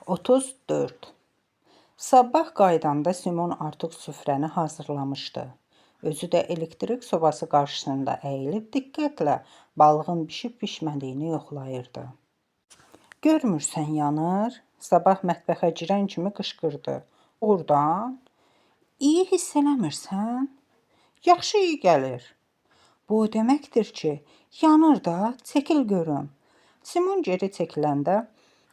34. Sabah qaydanda Simon artıq süfrəni hazırlamışdı. Özü də elektrik sobası qarşısında əyilib diqqətlə balığın bişib-bişmədiyini yoxlayırdı. Görmürsən yanır? Sabah mətbəxə girən kimi qışqırdı. Doğrudan? İyi hiss eləmirsən? Yaxşı iyi gəlir. Bu o deməkdir ki, yanır da, çəkil görüm. Simon geri çəkiləndə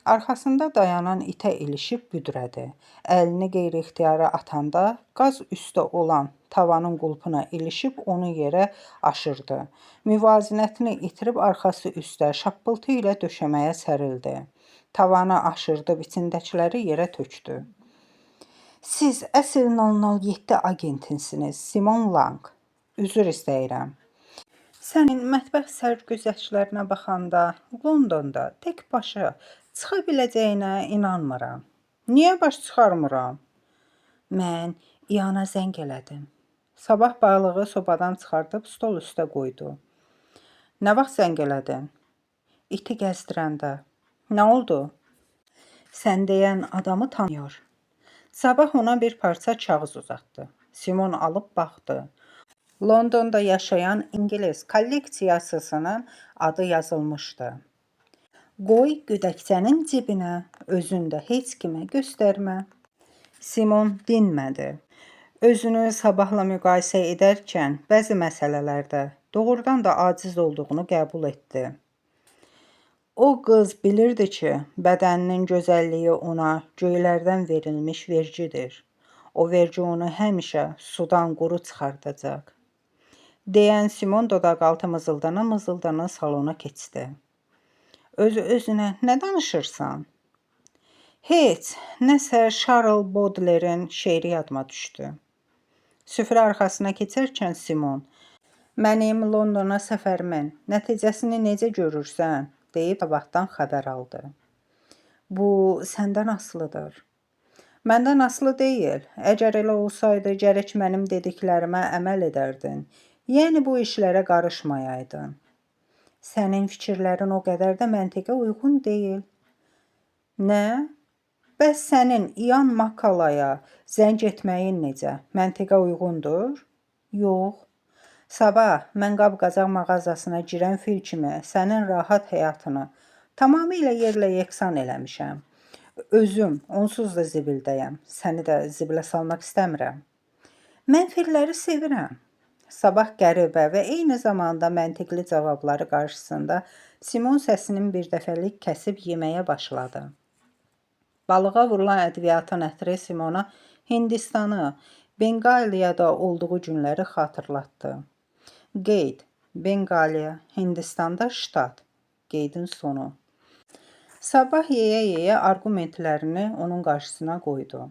arxasında dayanan itə ilişib büdrədi. Əlini qeyri-ixtiyari atanda qaz üstə olan tavanın qulpuna ilişib onu yerə aşırdı. Müvazinətini itirib arxası üstə şappıltı ilə döşəməyə sərildi. Tavanı aşırdı, içindəkiləri yerə tökdü. Siz əsl 007 agentinsiniz, Simon Lang. Üzr istəyirəm. Sənin mətbəx sərgüzəştlərinə baxanda Londonda tək başa çıxa biləcəyinə inanmıram. Niyə baş çıxarmıram? Mən İana zəng elədim. Sabah balığı sobadan çıxardıb stol üstə qoydu. Nə vaxt zəng elədin? İti gəzdirəndə. Nə oldu? Sən deyən adamı tanıyor. Sabah ona bir parça kağız uzatdı. Simon alıb baxdı. Londonda yaşayan İngilis kolleksiyasının adı yazılmışdı. Qoy gödəkçənin cibinə, özündə heç kimə göstərmə. Simon dinmədi. Özünü Sabahla müqayisə edərkən bəzi məsələlərdə doğrudan da aciz olduğunu qəbul etdi. O qız bilirdi ki, bədəninin gözəlliyi ona göylərdən verilmiş vergidir. O vergi onu həmişə sudan quru çıxardacaq. Deyən Simon dodaqaltı mızıldana salona keçdi. Özünə nə danışırsan? Heç, nəsə Charles Baudelaire'in şeiri yadıma düşdü. Süfrə arxasına keçərkən Simon, mənim Londona səfərimin nəticəsini necə görürsən, deyib sabahdan xəbər aldı. Bu, səndən asılıdır. Məndən asılı deyil. Əgər elə olsaydı, gərək mənim dediklərimə əməl edərdin. Yəni bu işlərə qarışmayaydın. Sənin fikirlərin o qədər də məntiqə uyğun deyil. Nə? Bəs sənin İan Makalaya zəng etməyin necə? Məntiqə uyğundur? Yox. Sabah mən qab-qacaq mağazasına girən fil kimi sənin rahat həyatını tamamilə yerlə yeksan eləmişəm. Özüm onsuz da zibildəyəm. Səni də zibilə salmaq istəmirəm. Mən filləri sevirəm. Sabah qəribə və eyni zamanda məntiqli cavabları qarşısında Simon səsinin birdəfəlik kəsib yeməyə başladı. Balığa vurulan ədviyyatın ətri Simona Hindistanı, Benqaliyada olduğu günləri xatırlatdı. Qeyd, Benqaliya, Hindistanda ştat. Qeydin sonu. Sabah yeyə-yeyə argumentlərini onun qarşısına qoydu.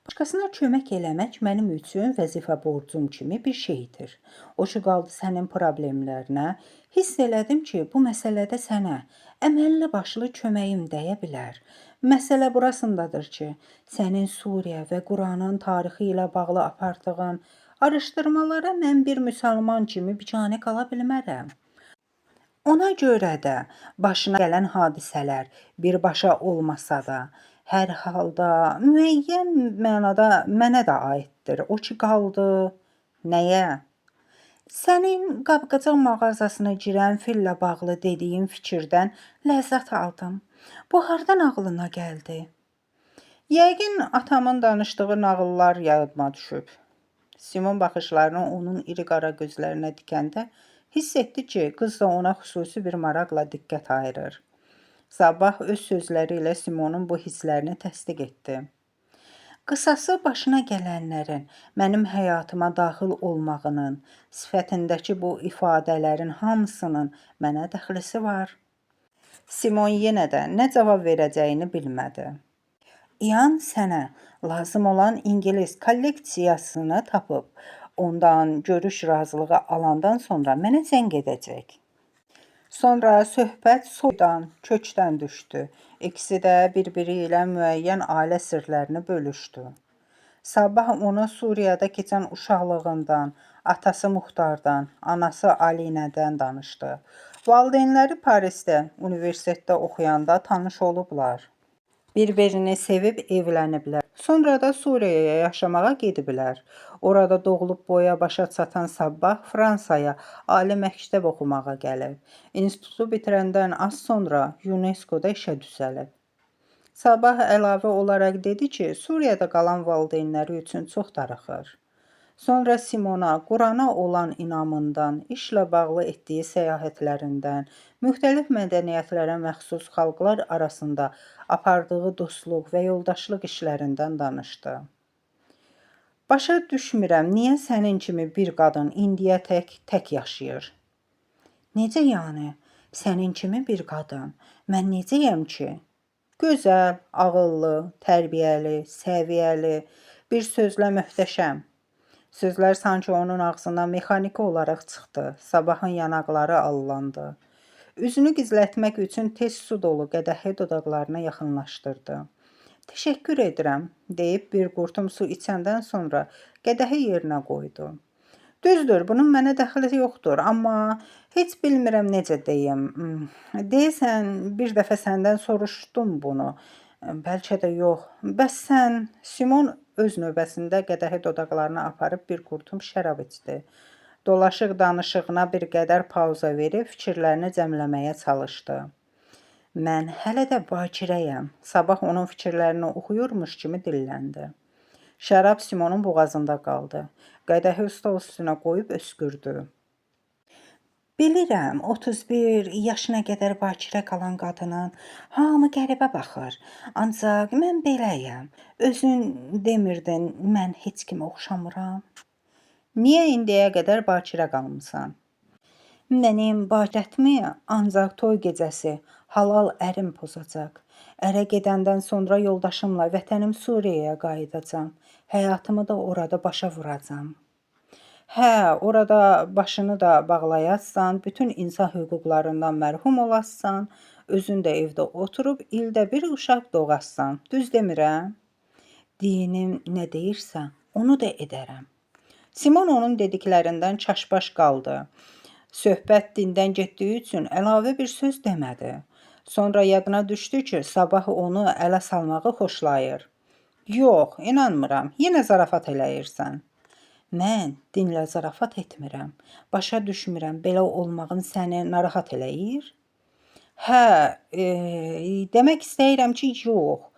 Başqasına kömək eləmək mənim üçün vəzifə borcum kimi bir şeydir. O ki qaldı sənin problemlərinə, hiss elədim ki, bu məsələdə sənə əməlli başlı köməyim dəyə bilər. Məsələ burasındadır ki, sənin Suriya və Quranın tarixi ilə bağlı apardığın araşdırmalara mən bir müsəlman kimi biganə qala bilmərəm. Ona görə də başına gələn hadisələr birbaşa olmasa da, hər halda müəyyən mənada mənə də aiddir. O ki qaldı nəyə? Sənin qab-qacaq mağazasına girən fillə bağlı dediyin fikirdən ləzzət aldım. Bu hardan ağlına gəldi? Yəqin atamın danışdığı nağıllar yadıma düşüb. Simon baxışlarını onun iri qara gözlərinə dikəndə hiss etdi ki, qız da ona xüsusi bir maraqla diqqət ayırır. Sabah öz sözləri ilə Simonun bu hisslərini təsdiq etdi. Qısası başına gələnlərin mənim həyatıma daxil olmağının, sifətindəki bu ifadələrin hamısının mənə dəxlisi var. Simon yenə də nə cavab verəcəyini bilmədi. İan sənə lazım olan İngilis kolleksiyasını tapıb, ondan görüş razılığı alandan sonra mənə zəng edəcək. Sonra söhbət soydan, kökdən düşdü. İkisi də bir-biri ilə müəyyən ailə sirlərini bölüşdü. Sabah ona Suriyada keçən uşaqlığından, atası Muxtardan, anası Alinədən danışdı. Valideynləri Parisdə, universitetdə oxuyanda tanış olublar. Bir-birini sevib evləniblər. Sonra da Suriyaya yaşamağa gediblər. Orada doğulub boya başa çatan Sabbah Fransaya ali məktəb oxumağa gəlib. İnstitutu bitirəndən az sonra UNESCO-da işə düzəlib. Sabah əlavə olaraq dedi ki, Suriyada qalan valideynləri üçün çox darıxır. Sonra Simona Qurana olan inamından, işlə bağlı etdiyi səyahətlərindən, müxtəlif mədəniyyətlərə məxsus xalqlar arasında apardığı dostluq və yoldaşlıq işlərindən danışdı. Başa düşmürəm, niyə sənin kimi bir qadın indiyə tək yaşayır? Necə yəni? Sənin kimi bir qadın? Mən necəyəm ki? Gözəl, ağıllı, tərbiyəli, səviyyəli, bir sözlə möhtəşəm. Sözlər sanki onun ağzından mexaniki olaraq çıxdı. Sabahın yanaqları allandı. Üzünü gizlətmək üçün tez su dolu qədəhi dodaqlarına yaxınlaşdırdı. Təşəkkür edirəm, deyib bir qurtum su içəndən sonra qədəhi yerinə qoydu. Düzdür, bunun mənə dəxli yoxdur, amma heç bilmirəm necə deyim. Deyəsən, bir dəfə səndən soruşdum bunu. Bəlkə də yox. Bəs sən, Simon öz növbəsində qədəhi dodaqlarına aparıb bir qurtum şərab içdi. Dolaşıq danışığına bir qədər pauza verib fikirlərini cəmləməyə çalışdı. Mən hələ də bakirəyəm. Sabah onun fikirlərini oxuyurmuş kimi dilləndi. Şərab Simonun boğazında qaldı. Qədəhi stol üstünə qoyub öskürdü. Bilirəm, 31 yaşına qədər bakirə qalan qadının hamı qəribə baxır. Ancaq mən beləyəm. Özün demirdin, mən heç kimə oxşamıram. Niyə indiyə qədər bakirə qalmısan? Mənim bakirətmi ancaq toy gecəsi halal ərim pozacaq. Ərə gedəndən sonra yoldaşımla vətənim Suriyaya qayıdacam. Həyatımı da orada başa vuracam. Hə, orada başını da bağlayatsan, bütün insan hüquqlarından mərhum olassan, özün də evdə oturub ildə bir uşaq doğassan. Düz demirəm? Dinim nə deyirsə, onu da edərəm. Simon onun dediklərindən çaşbaş qaldı. Söhbət dindən getdiyi üçün əlavə bir söz demədi. Sonra yadına düşdü ki, sabah onu ələ salmağı xoşlayır. Yox, inanmıram, yenə zarafat eləyirsən. Mən dinlə zarafat etmirəm. Başa düşmürəm, belə olmağın səni narahat eləyir? Hə, demək istəyirəm ki, yox.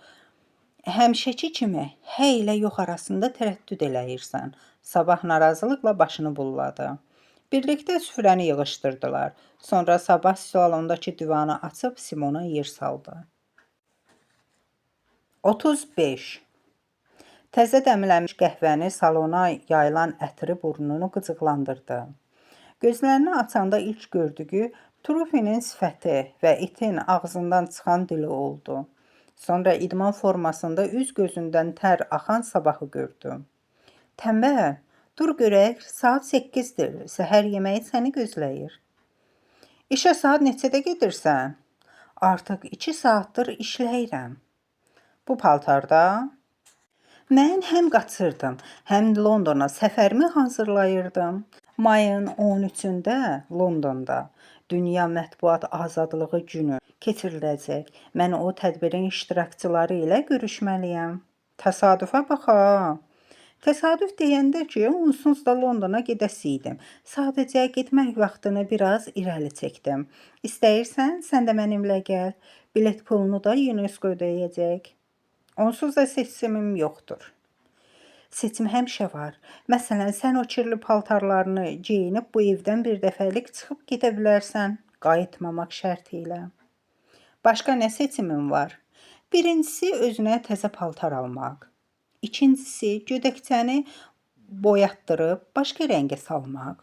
Həmişəki kimi hə ilə yox arasında tərəddüd eləyirsən. Sabah narazılıqla başını bulladı. Birlikdə süfrəni yığışdırdılar. Sonra Sabah salondakı divanı açıb Simona yer saldı. 35. Təzə dəmlənmiş qəhvəni salona yayılan ətri burnunu qıcıqlandırdı. Gözlərini açanda ilk gördüyü Trufinin sifəti və itin ağzından çıxan dili oldu. Sonra idman formasında üz gözündən tər axan Sabahı gördü. Tənbəl, dur görək, saat 8-dir, səhər yeməyi səni gözləyir. İşə saat neçədə gedirsən? Artıq 2 saatdır işləyirəm. Bu paltarda? Mən həm qaçırdım, həm Londona səfərimi hazırlayırdım. Mayın 13-də Londonda Dünya Mətbuat Azadlığı günü keçiriləcək. Mən o tədbirin iştirakçıları ilə görüşməliyəm. Təsadüfə bax ha. Təsadüf deyəndə ki, onsuz da Londona gedəsiydim. Sadəcə getmək vaxtını biraz irəli çəkdim. İstəyirsən, sən də mənimlə gəl. Bilet pulunu da UNESCO ödəyəcək. Onsuz da seçimim yoxdur. Seçim həmişə var. Məsələn, sən o kirli paltarlarını geyinib bu evdən bir dəfəlik çıxıb gedə bilərsən, qayıtmamaq şərti ilə. Başqa nə seçimim var? Birincisi, özünə təzə paltar almaq. İkincisi, gödəkçəni boyatdırıb başqa rəngə salmaq.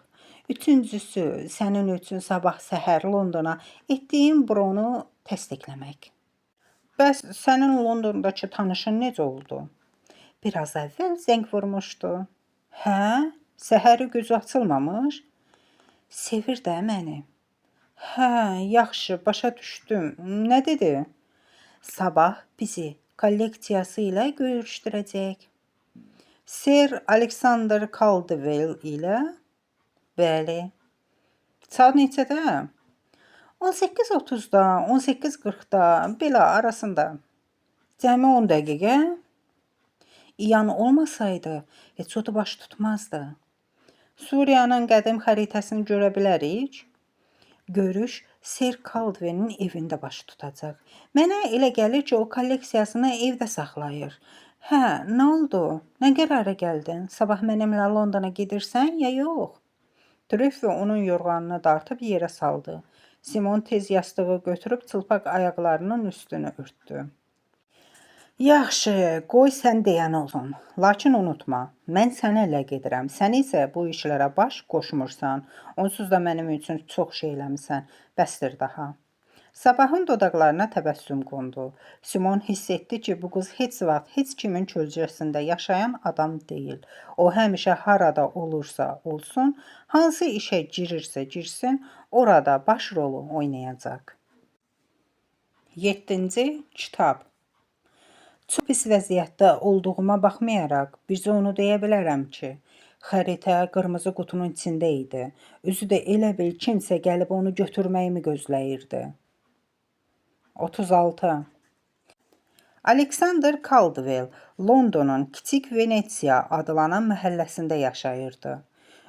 Üçüncüsü, sənin üçün sabah səhər Londona etdiyim bronu təsdiqləmək. Bəs sənin Londondakı tanışın necə oldu? Biraz əvvəl zəng vurmuşdu. Hə? Səhəri gözü açılmamış? Sevir də məni. Hə, yaxşı, başa düşdüm. Nə dedi? Sabah bizi kolleksiyası ilə görüşdürəcək. Sir Alexander Caldwell ilə? Bəli. Saat neçədə? 18:30-da, 18:40-da, belə arasında. Cəmi 10 dəqiqə. İyan olmasaydı, heç o da baş tutmazdı. Suriyanın qədim xəritəsini görə bilərik. Görüş Ser Caldwellin evində baş tutacaq. Mənə elə gəlir ki, o kolleksiyasını evdə saxlayır. Hə, nə oldu? Nə qərara gəldin? Sabah mənimlə Londona gedirsən ya yox? Trüffy onun yorğanını dartıb yerə saldı. Simon tez yastığı götürüb çılpaq ayaqlarının üstünü örtdü. Yaxşı, qoy sən deyən olsun. Lakin unutma, mən sənlə gedirəm. Sən isə bu işlərə baş qoşmursan. Onsuz da mənim üçün çox şey eləmisən. Bəsdir daha. Sabahın dodaqlarına təbəssüm qondu. Simon hiss etdi ki, bu qız heç vaxt heç kimin kölgəsində yaşayan adam deyil. O həmişə harada olursa olsun, hansı işə girirsə girsin, orada baş rolu oynayacaq. 7-ci kitab. Çox pis vəziyyətdə olduğuma baxmayaraq, bircə onu deyə bilərəm ki, xəritə qırmızı qutunun içində idi. Özü də elə bil kimsə gəlib onu götürməyimi gözləyirdi. 36. Alexander Caldwell Londonun Kiçik Venetsiya adlanan məhəlləsində yaşayırdı.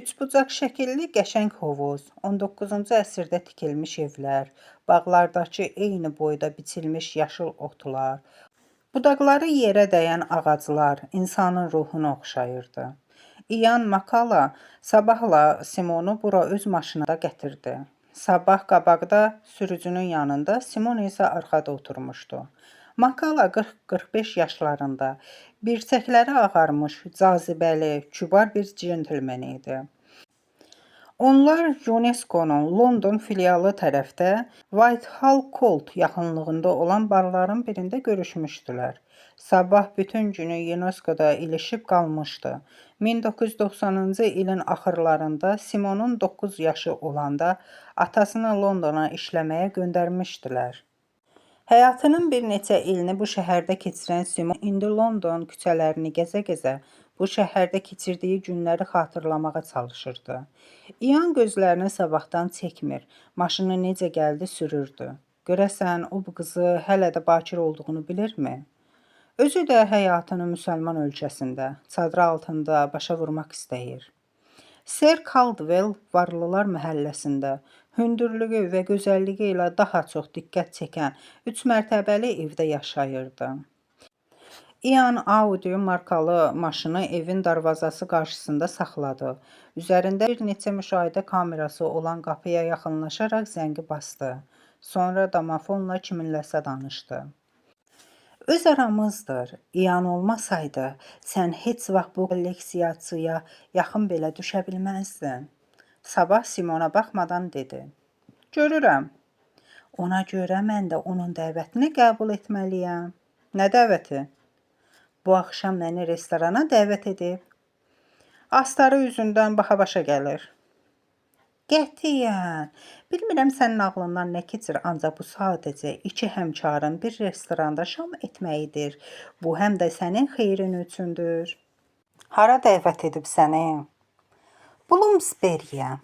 Üçbucaq şəkilli qəşəng hovuz, 19-cu əsrdə tikilmiş evlər, bağlardakı eyni boyda biçilmiş yaşıl otlar, budaqları yerə dəyən ağaclar insanın ruhunu oxşayırdı. İyan Makala sabahla Simonu bura öz maşınında gətirdi. Sabah qabaqda sürücünün yanında, Simon isə arxada oturmuşdu. Makala 40-45 yaşlarında, bircəkləri ağarmış, cazibəli, kübar bir centlmen idi. Onlar UNESCO-nun London filialı tərəfdə Whitehall Court yaxınlığında olan barların birində görüşmüşdülər. Sabah bütün günü UNESCO-da ilişib qalmışdı. 1990-cı ilin axırlarında Simonun 9 yaşı olanda atasını Londona işləməyə göndərmişdilər. Həyatının bir neçə ilini bu şəhərdə keçirən Simon indi London küçələrini gəzə-gəzə bu şəhərdə keçirdiyi günləri xatırlamağa çalışırdı. İyan gözlərini sabahdan çəkmir, maşını necə gəldi sürürdü. Görəsən, o bu qızı hələ də bakir olduğunu bilirmi? Özü də həyatını müsəlman ölkəsində, çadır altında başa vurmaq istəyir. Ser Caldwell Varlılar məhəlləsində hündürlüyü və gözəlliyi ilə daha çox diqqət çəkən 3 mərtəbəli evdə yaşayırdı. İyan Audi markalı maşını evin darvazası qarşısında saxladı. Üzərində bir neçə müşahidə kamerası olan qapıya yaxınlaşaraq zəngi basdı. Sonra domofonla kiminləsə danışdı. Öz aramızdır. İyan olmasaydı, sən heç vaxt bu kolleksiyaçıya yaxın belə düşə bilməzdin. Sabah Simona baxmadan dedi. Görürəm. Ona görə mən də onun dəvətini qəbul etməliyəm. Nə dəvəti? Bu axşam məni restorana dəvət edib. Astarı üzündən baxa-başa gəlir. Qətiyyən. Bilmirəm sənin ağlından nə keçir, ancaq bu sadəcə 2 həmkarın bir restoranda şam etməyidir. Bu həm də sənin xeyrin üçündür. Hara dəvət edib səni? Bloomsbury-yə.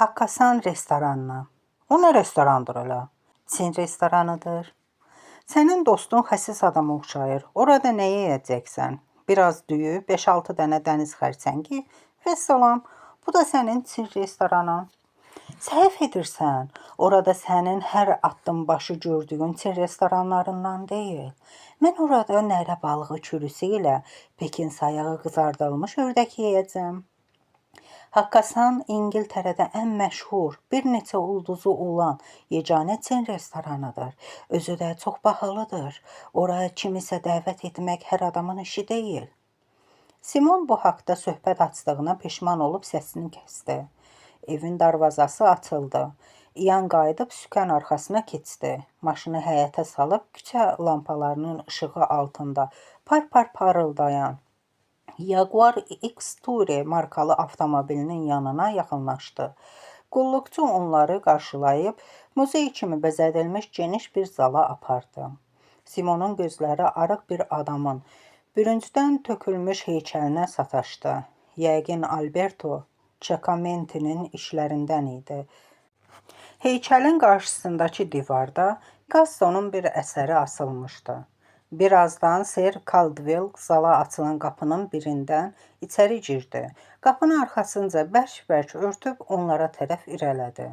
Hakkasan restoranına. O nə restorandır elə? Çin restoranıdır. Sənin dostun xəsis adama oxşayır. Orada nə yeyəcəksən? Biraz düyü, 5-6 dənə dəniz xərçəngi və salam. Bu da sənin Çin restoranın. Səhv edirsən. Orada sənin hər addım başı gördüyün Çin restoranlarından deyil. Mən orada nərə balığı kürüsü ilə Pekin sayağı qızardılmış ördək yeyəcəm. Hakkasan İngiltərədə ən məşhur, bir neçə ulduzu olan yeganə Çin restoranıdır. Özü də çox bahalıdır. Oraya kimisə dəvət etmək hər adamın işi deyil. Simon bu haqda söhbət açdığına peşman olub səsini kəsdi. Evin darvazası açıldı. İyan qayıdıb sükan arxasına keçdi. Maşını həyətə salıb küçə lampalarının işığı altında par-par parıldayan Jaguar X-Tourer markalı avtomobilinin yanına yaxınlaşdı. Qulluqçu onları qarşılayıb muzey kimi bəzədilmiş geniş bir zala apardı. Simonun gözləri arıq bir adamın bürüncdən tökülmüş heykəlinə sataşdı. Yəqin Alberto Giacomettinin işlərindən idi. Heykəlin qarşısındakı divarda Picasso-nun bir əsəri asılmışdı. Birazdan Ser Caldwell zala açılan qapının birindən içəri girdi. Qapını arxasınca bərk-bərk örtüb onlara tərəf irələdi.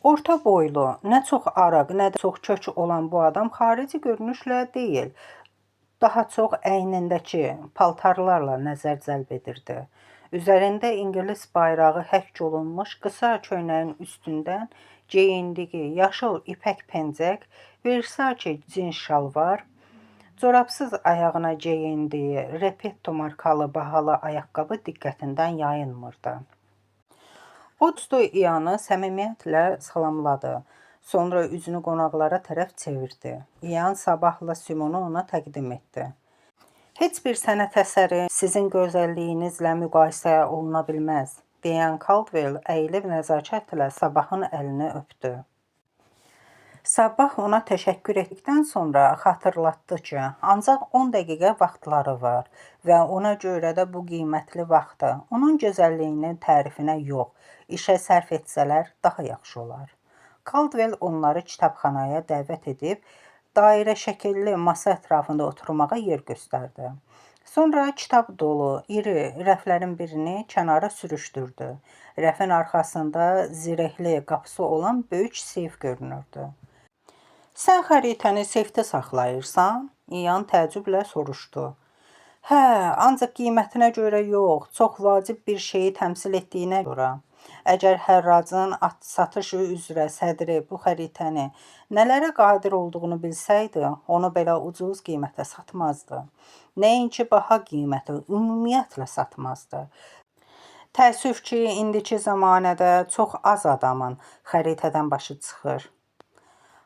Orta boylu, nə çox arıq, nə də çox kök olan bu adam xarici görünüşlə deyil, daha çox əynindəki paltarlarla nəzər cəlb edirdi. Üzərində İngilis bayrağı həkk olunmuş qısa köynəyin üstündən geyindiyi yaşıl ipək pencək, Versace cins şalvar, corabsız ayağına geyindiyi Repetto markalı bahalı ayaqqabı diqqətindən yayınmırdı. O dostu İyanı səmimiyyətlə salamladı. Sonra üzünü qonaqlara tərəf çevirdi. İyan sabahla Simonu ona təqdim etdi. Heç bir sənət əsəri sizin gözəlliyinizlə müqayisə oluna bilməz, deyən Caldwell əyilib nəzakətlə Sabahın əlini öpdü. Sabah ona təşəkkür etdikdən sonra xatırlatdı ki, ancaq 10 dəqiqə vaxtları var və ona görə də bu qiymətli vaxtı onun gözəlliyinin tərifinə yox, işə sərf etsələr daha yaxşı olar. Caldwell onları kitabxanaya dəvət edib, dairə şəkilli masa ətrafında oturmağa yer göstərdi. Sonra kitab dolu, iri rəflərin birini kənara sürüşdürdü. Rəfin arxasında zirehli qapısı olan böyük seyf görünürdü. Sən xəritəni seyfdə saxlayırsan? İyan təəccüblə soruşdu. Hə, ancaq qiymətinə görə yox, çox vacib bir şeyi təmsil etdiyinə görə. Əgər hərracın satışı üzrə sədri bu xəritəni nələrə qadir olduğunu bilsəydi, onu belə ucuz qiymətə satmazdı. Nəinki baha qiymətə, ümumiyyətlə satmazdı. Təəssüf ki, indiki zamanədə çox az adamın xəritədən başı çıxır.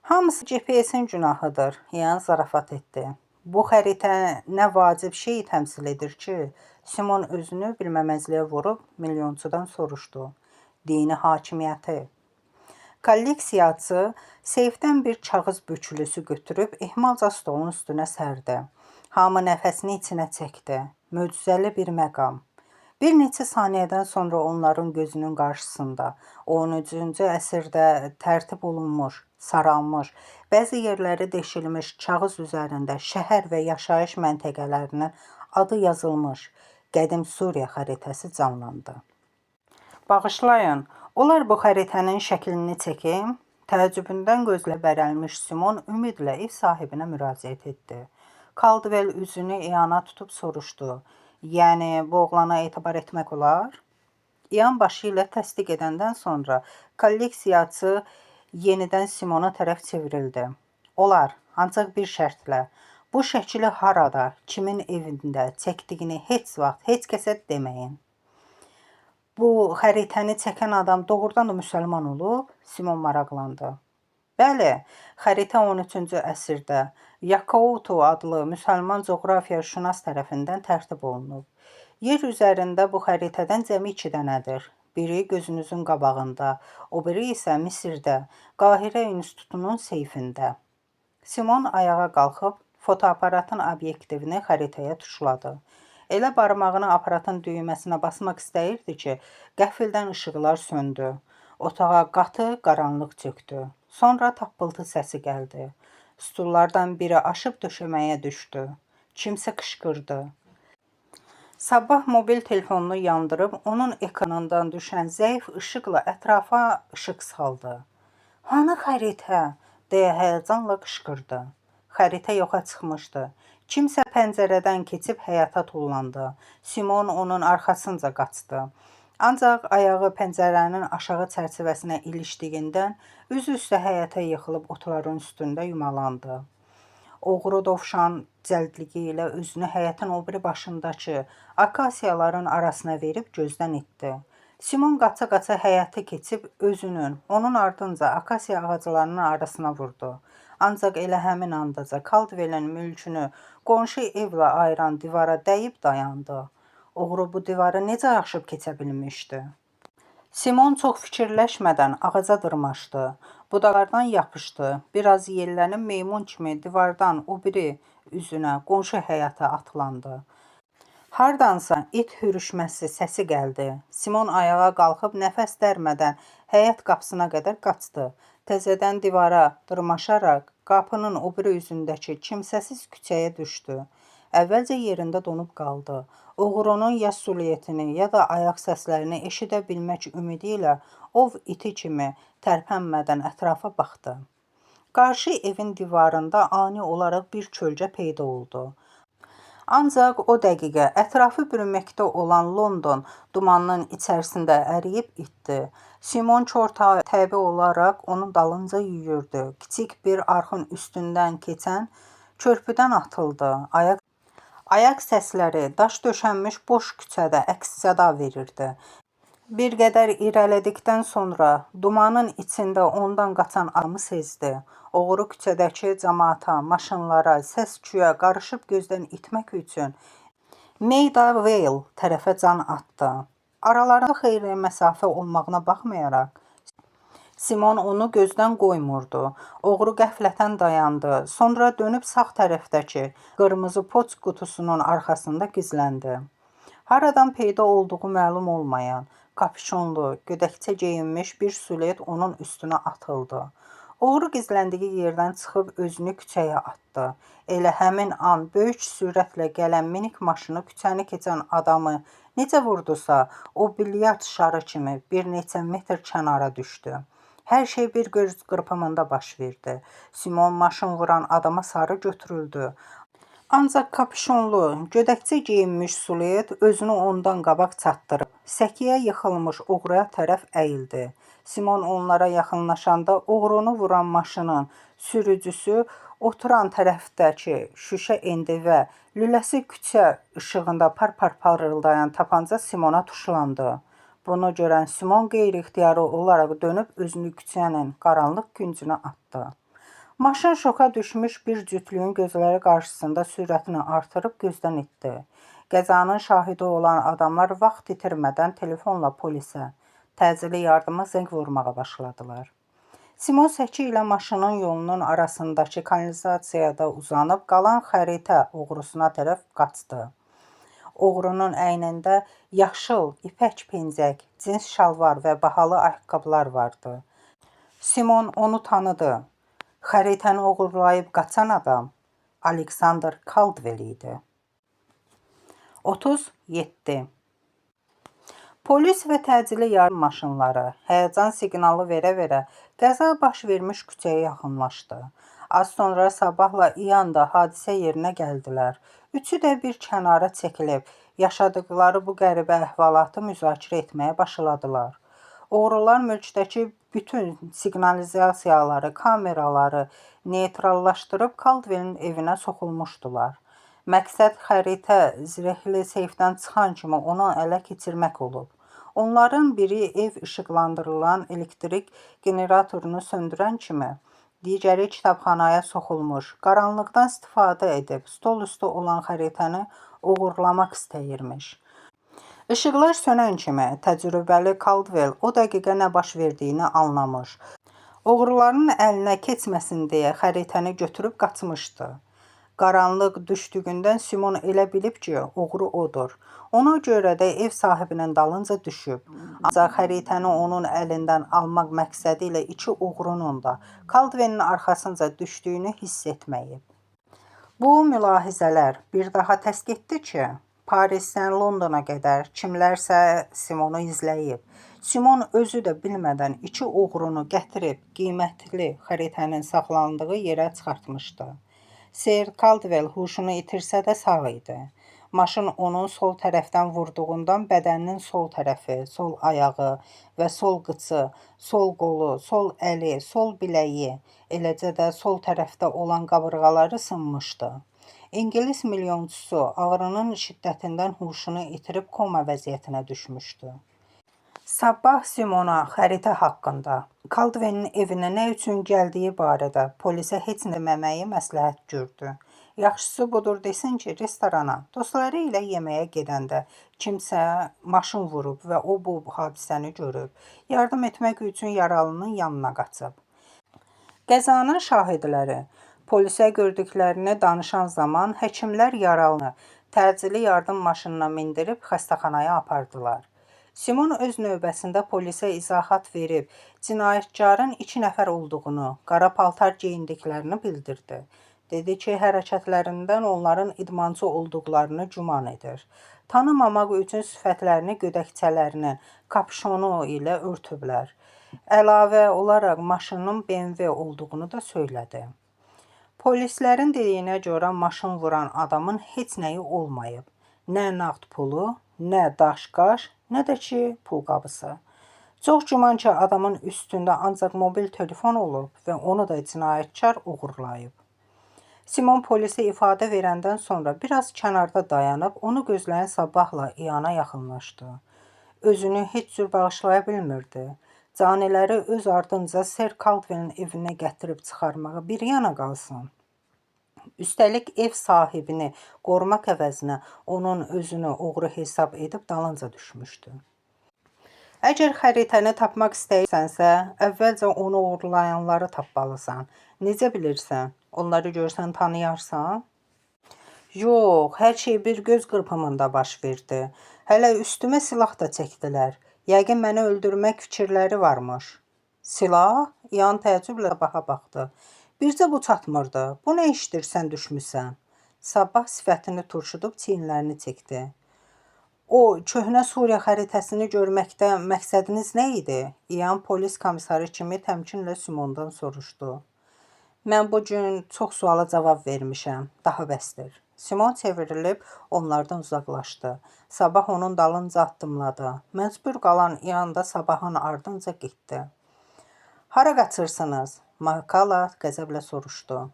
Hamısı GPS-in günahıdır, İyan zarafat etdi. Bu xəritə nə vacib şeyi təmsil edir ki, Simon özünü bilməməzliyə vurub milyonçudan soruşdu. Dini hakimiyyəti. Kolleksiyaçı seyfdən bir kağız bükülüsü götürüb ehmalca stolun üstünə sərdi. Hamı nəfəsini içinə çəkdi. Möcüzəli bir məqam. Bir neçə saniyədən sonra onların gözünün qarşısında 13-cü əsrdə tərtib olunmuş, saralmış, bəzi yerləri deşilmiş kağız üzərində şəhər və yaşayış məntəqələrinin adı yazılmış qədim Suriya xəritəsi canlandı. Bağışlayın, olar bu xəritənin şəklini çəkim? Təəccübündən gözlə bərəlmiş Simon ümidlə ev sahibinə müraciət etdi. Caldwell üzünü İyana tutub soruşdu. Yəni, bu oğlana etibar etmək olar? İyan başı ilə təsdiq edəndən sonra kolleksiyaçı yenidən Simona tərəf çevrildi. Olar, ancaq bir şərtlə. Bu şəkili harada, kimin evində çəkdiyini heç vaxt heç kəsə deməyin. Bu xəritəni çəkən adam doğrudan da müsəlman olub? Simon maraqlandı. Bəli, xəritə 13-cü əsrdə Yakautu adlı müsəlman coğrafiyaşünas tərəfindən tərtib olunub. Yer üzərində bu xəritədən cəmi 2 dənədir. Biri gözünüzün qabağında, o biri isə Misirdə, Qahirə İnstitutunun seyfində. Simon ayağa qalxıb fotoaparatın obyektivini xəritəyə tuşladı. Elə barmağını aparatın düyməsinə basmaq istəyirdi ki, qəfildən işıqlar söndü. Otağa qatı qaranlıq çökdü. Sonra tappıltı səsi gəldi. Stullardan biri aşıb döşəməyə düşdü. Kimsə qışqırdı. Sabah mobil telefonunu yandırıb onun ekranından düşən zəif işıqla ətrafa işıq saldı. Hanı xəritə? Deyə həyəcanla qışqırdı. Xəritə yoxa çıxmışdı. Kimsə pəncərədən keçib həyata tullandı. Simon onun arxasınca qaçdı. Ancaq ayağı pəncərənin aşağı çərçivəsinə ilişdiyindən üzü üstə həyətə yıxılıb otların üstündə yumalandı. Oğru dovşan cəldliyi ilə özünü həyətin o biri başındakı akasiyaların arasına verib gözdən itdi. Simon qaça-qaça həyəti keçib özünün, onun ardınca akasiya ağaclarının arasına vurdu. Ancaq elə həmin andaca Caldwellin mülkünü qonşu evlə ayıran divara dəyib dayandı. Oğru bu divarı necə aşıb keçə bilmişdi? Simon çox fikirləşmədən ağaca dırmaşdı. Budaqlardan yapışdı. Biraz yellənib meymun kimi divardan o biri üzünə, qonşu həyata atlandı. Hardansa it hürüşməsi səsi gəldi. Simon ayağa qalxıb nəfəs dərmədən həyət qapısına qədər qaçdı. Təzədən divara dırmaşaraq qapının o biri üzündəki kimsəsiz küçəyə düşdü. Əvvəlcə yerində donub qaldı. Oğrunun ya siluetini, ya da ayaq səslərini eşidə bilmək ümidi ilə ov iti kimi tərpənmədən ətrafa baxdı. Qarşı evin divarında ani olaraq bir kölgə peyda oldu. Ancaq o dəqiqə ətrafı bürünməkdə olan London dumanının içərisində əriyib itdi. Simon kor təbii olaraq onun dalınca yüyürdü. Kiçik bir arxın üstündən keçən körpüdən atıldı. Ayaq səsləri daş döşənmiş boş küçədə əks-səda verirdi. Bir qədər irəlidikdən sonra dumanın içində ondan qaçan adamı sezdi. Oğru küçədəki camaata, maşınlara, səs-küyə qarışıb gözdən itmək üçün Maida Vale tərəfə can atdı. Aralarında xeyli məsafə olmağına baxmayaraq, Simon onu gözdən qoymurdu. Oğru qəflətən dayandı. Sonra dönüb sağ tərəfdəki qırmızı poçt qutusunun arxasında gizləndi. Haradan peyda olduğu məlum olmayan, kapüşonlu, gödəkçə geyinmiş bir siluet onun üstünə atıldı. Oğru gizləndiyi yerdən çıxıb özünü küçəyə atdı. Elə həmin an böyük sürətlə gələn minik maşını küçəni keçən adamı necə vurdusa, o bilyard şarı kimi bir neçə metr kənara düşdü. Hər şey bir göz qırpımında baş verdi. Simon maşın vuran adama sarı götürüldü. Ancaq kapüşonlu, gödəkçə geyinmiş siluet özünü ondan qabaq çatdırıb, səkiyə yıxılmış oğruya tərəf əyildi. Simon onlara yaxınlaşanda oğrunu vuran maşının sürücüsü oturan tərəfdəki şüşə endi və lüləsi küçə işığında par-par parıldayan tapanca Simona tuşlandı. Bunu görən Simon qeyri-ixtiyari olaraq dönüb özünü küçənin qaranlıq küncünə atdı. Maşın şoka düşmüş bir cütlüyün gözləri qarşısında sürətini artırıb gözdən itdi. Qəzanın şahidi olan adamlar vaxt itirmədən telefonla polisə, təcili yardıma zəng vurmağa başladılar. Simon səki ilə maşının yolunun arasındakı kanalizasiyada uzanıb qalan xəritə oğrusuna tərəf qaçdı. Oğrunun əynində yaşıl, ipək pencək, cins şalvar və bahalı ayaqqabılar vardı. Simon onu tanıdı. Xəritəni oğurlayıb qaçan adam Alexander Caldwell idi. 37. Polis və təcili yardım maşınları həyəcan siqnalı verə-verə qəza baş vermiş küçəyə yaxınlaşdı. Az sonra sabahla İyan da hadisə yerinə gəldilər. Üçü də bir kənara çəkilib, yaşadıqları bu qəribə əhvalatı müzakirə etməyə başladılar. Oğrular mülkdəki bütün siqnalizasiyaları, kameraları neytrallaşdırıb Caldwellin evinə soxulmuşdular. Məqsəd xəritə zirehli seyfdən çıxan kimi onu ələ keçirmək olub. Onların biri ev işıqlandırılan elektrik generatorunu söndürən kimi, digəri kitabxanaya soxulmuş, qaranlıqdan istifadə edib stol üstü olan xəritəni uğurlamaq istəyirmiş. İşıqlar sönən kimi təcrübəli Caldwell o dəqiqə nə baş verdiyini anlamış. Oğruların əlinə keçməsin deyə xəritəni götürüb qaçmışdı. Qaranlıq düşdüyündən Simon elə bilib ki, oğru odur. Ona görə də ev sahibinin dalınca düşüb. Ancaq xəritəni onun əlindən almaq məqsədi ilə iki oğrunun da Caldwellin arxasınca düşdüyünü hiss etməyib. Bu mülahizələr bir daha təsdiq etdi ki, Parisdən Londona qədər kimlərsə Simonu izləyib. Simon özü də bilmədən iki oğrunu gətirib qiymətli xəritənin saxlandığı yerə çıxartmışdı. Sir Caldwell huşunu itirsə də sağ idi. Maşın onun sol tərəfdən vurduğundan bədəninin sol tərəfi, sol ayağı və sol qıçı, sol qolu, sol əli, sol biləyi, eləcə də sol tərəfdə olan qabırğaları sınmışdı. İngilis milyonçusu ağrının şiddətindən huşunu itirib koma vəziyyətinə düşmüşdü. Sabah Simona xəritə haqqında, Caldwellin evinə nə üçün gəldiyi barədə polisə heç nə deməməyi məsləhət gördü. Yaxşısı budur desin ki, restorana, dostları ilə yeməyə gedəndə kimsə maşın vurub və o bu hadisəni görüb, yardım etmək üçün yaralının yanına qaçıb. Qəzanın şahidləri polisə gördüklərini danışan zaman həkimlər yaralını təcili yardım maşınına mindirib xəstəxanaya apardılar. Simon öz növbəsində polisə izahat verib, cinayətkarın 2 nəfər olduğunu, qara paltar geyindiklərini bildirdi. Dedi ki, hərəkətlərindən onların idmançı olduqlarını güman edir. Tanımamaq üçün sifətlərini gödəkçələrinin kapşonu ilə örtüblər. Əlavə olaraq maşının BMW olduğunu da söylədi. Polislərin dediyinə görə maşın vuran adamın heç nəyi olmayıb. Nə nağd pulu, nə daş-qaş, nə də ki, pul qabısı. Çox güman ki, adamın üstündə ancaq mobil telefon olub və onu da cinayətkar uğurlayıb. Simon polisə ifadə verəndən sonra biraz kənarda dayanıb, onu gözləyən Sabahla İana yaxınlaşdı. Özünü heç cür bağışlaya bilmirdi. Caniləri öz ardınca Ser Caldwellin evinə gətirib çıxarmağı bir yana qalsın. Üstəlik ev sahibini qorumaq əvəzinə onun özünü oğru hesab edib dalınca düşmüşdü. Əgər xəritəni tapmaq istəyirsənsə, əvvəlcə onu uğurlayanları tapmalısan. Necə bilirsən? Onları görsən tanıyarsan? Yox, hər şey bir göz qırpımında baş verdi. Hələ üstümə silah da çəkdilər. Yəqin məni öldürmək fikirləri varmış. Silah? İyan təəccüblə Sabaha baxdı. Bircə bu çatmırdı. Bu nə işdir sən düşmüsən? Sabah sifətini turşudub çiyinlərini çəkdi. O, köhnə Suriya xəritəsini görməkdə məqsədiniz nə idi? İyan polis komissarı kimi təmkinlə Simondan soruşdu. Mən bu gün çox suala cavab vermişəm. Daha bəsdir. Simon çevrilib onlardan uzaqlaşdı. Sabah onun dalınca addımladı. Məcbur qalan İyan da Sabahın ardınca getdi. Hara qaçırsınız? Makala qəzəblə soruşdu.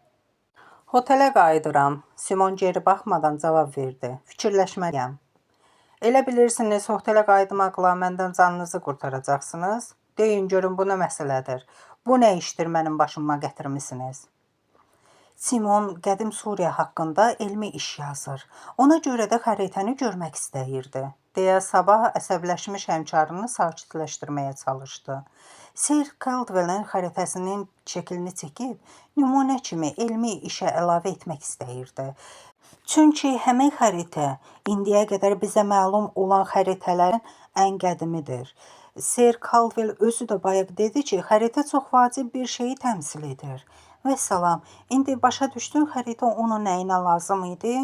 Hotelə qayıdıram. Simon geri baxmadan cavab verdi. Fikirləşməliyəm. Elə bilirsiniz, hotelə qayıtmaqla məndən canınızı qurtaracaqsınız? Deyin görün, bu nə məsələdir? Bu nə işdir mənim başıma gətirmisiniz? Simon qədim Suriya haqqında elmi iş yazır. Ona görə də xəritəni görmək istəyirdi, deyə Sabah əsəbləşmiş həmkarını sakitləşdirməyə çalışdı. Ser Caldwellin xəritəsinin şəklini çəkib, nümunə kimi elmi işə əlavə etmək istəyirdi. Çünki həmin xəritə indiyə qədər bizə məlum olan xəritələrin ən qədimidir. Ser Caldwell özü də bayaq dedi ki, xəritə çox vacib bir şeyi təmsil edir. Vəssalam, indi başa düşdün xəritə onun nəyinə lazım idi?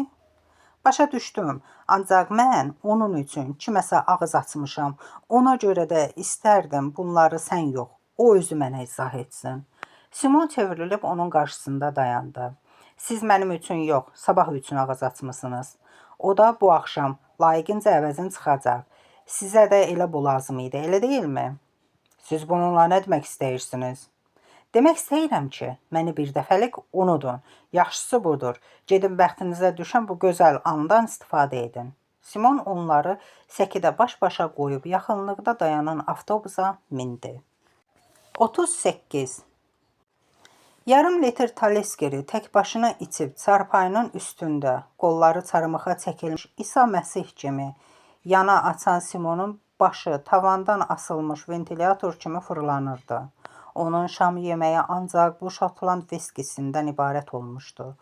Başa düşdüm, ancaq mən onun üçün kiməsə ağız açmışam. Ona görə də istərdim bunları sən yox, o özü mənə izah etsin. Simon çevrilib onun qarşısında dayandı. Siz mənim üçün yox, Sabah üçün ağız açmısınız. O da bu axşam layiqincə əvəzin çıxacaq. Sizə də elə bu lazım idi, elə deyilmi? Siz bununla nə demək istəyirsiniz? Demək istəyirəm ki, məni bir dəfəlik unudun. Yaxşısı budur. Gedin bəxtinizə düşən bu gözəl andan istifadə edin. Simon onları səkidə baş-başa qoyub yaxınlıqda dayanan avtobusa mindi. 38. Yarım litr Taleskeri tək başına içib çarpayının üstündə, qolları çarmıxa çəkilmiş İsa Məsih kimi yana açan Simonun başı tavandan asılmış ventilator kimi fırlanırdı. Onun şam yeməyi ancaq bu Şotland viskisindən ibarət olmuşdu.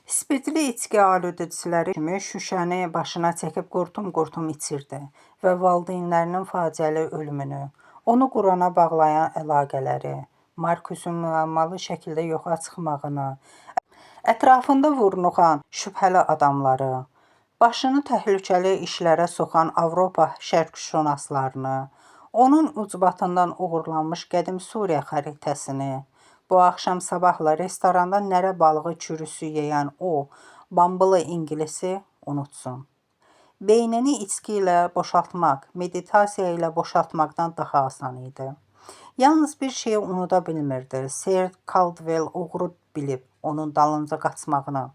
Spirtli içki alüdücüləri kimi şüşəni başına çəkib qurtum-qurtum içirdi və valideynlərinin faciəli ölümünü, onu Qurana bağlayan əlaqələri, Markusun müəmmalı şəkildə yoxa çıxmağını, ətrafında vurnuxan şübhəli adamları, başını təhlükəli işlərə soxan Avropa şərqşünaslarını, onun ucbatından uğurlanmış qədim Suriya xəritəsini, bu axşam Sabahla restoranda nərə balığı çürüsü yeyən o, bambılı İngilisi unutsun. Beynini içki ilə boşaltmaq, meditasiya ilə boşaltmaqdan daha asan idi. Yalnız bir şeyi unuda bilmirdi. Ser Caldwell uğru bilib onun dalınca qaçmağını.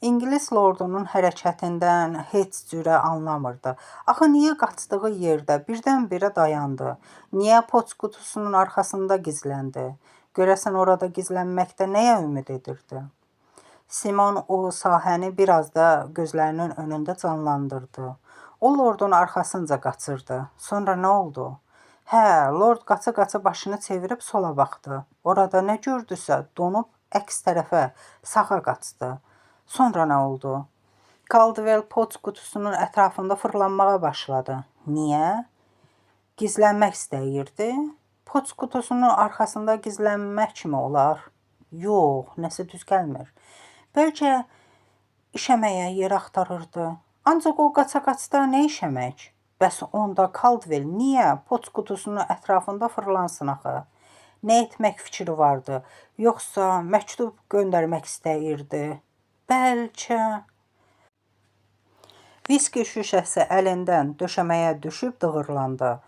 İngilis lordunun hərəkətindən heç cürə anlamırdı. Axı niyə qaçdığı yerdə birdən-birə dayandı? Niyə poçt qutusunun arxasında gizləndi? Görəsən orada gizlənməkdə nəyə ümid edirdi? Simon o sahəni biraz da gözlərinin önündə canlandırdı. O lordun arxasınca qaçırdı. Sonra nə oldu? Hə, lord qaça-qaça başını çevirib sola baxdı. Orada nə gördüsə donub əks tərəfə, sağa qaçdı. Sonra nə oldu? Caldwell poçt qutusunun ətrafında fırlanmağa başladı. Niyə? Gizlənmək istəyirdi. Poçt qutusunun arxasında gizlənmək kimi olar? Yox, nəsə düz gəlmir. Bəlkə işəməyə yer axtarırdı. Ancaq o qaça-qaçda nə işəmək? Bəs onda Caldwell niyə poçt qutusunun ətrafında fırlansın axı? Nə etmək fikri vardı? Yoxsa məktub göndərmək istəyirdi? Bəlkə... Viski şüşəsi əlindən döşəməyə düşüb dığırlandı.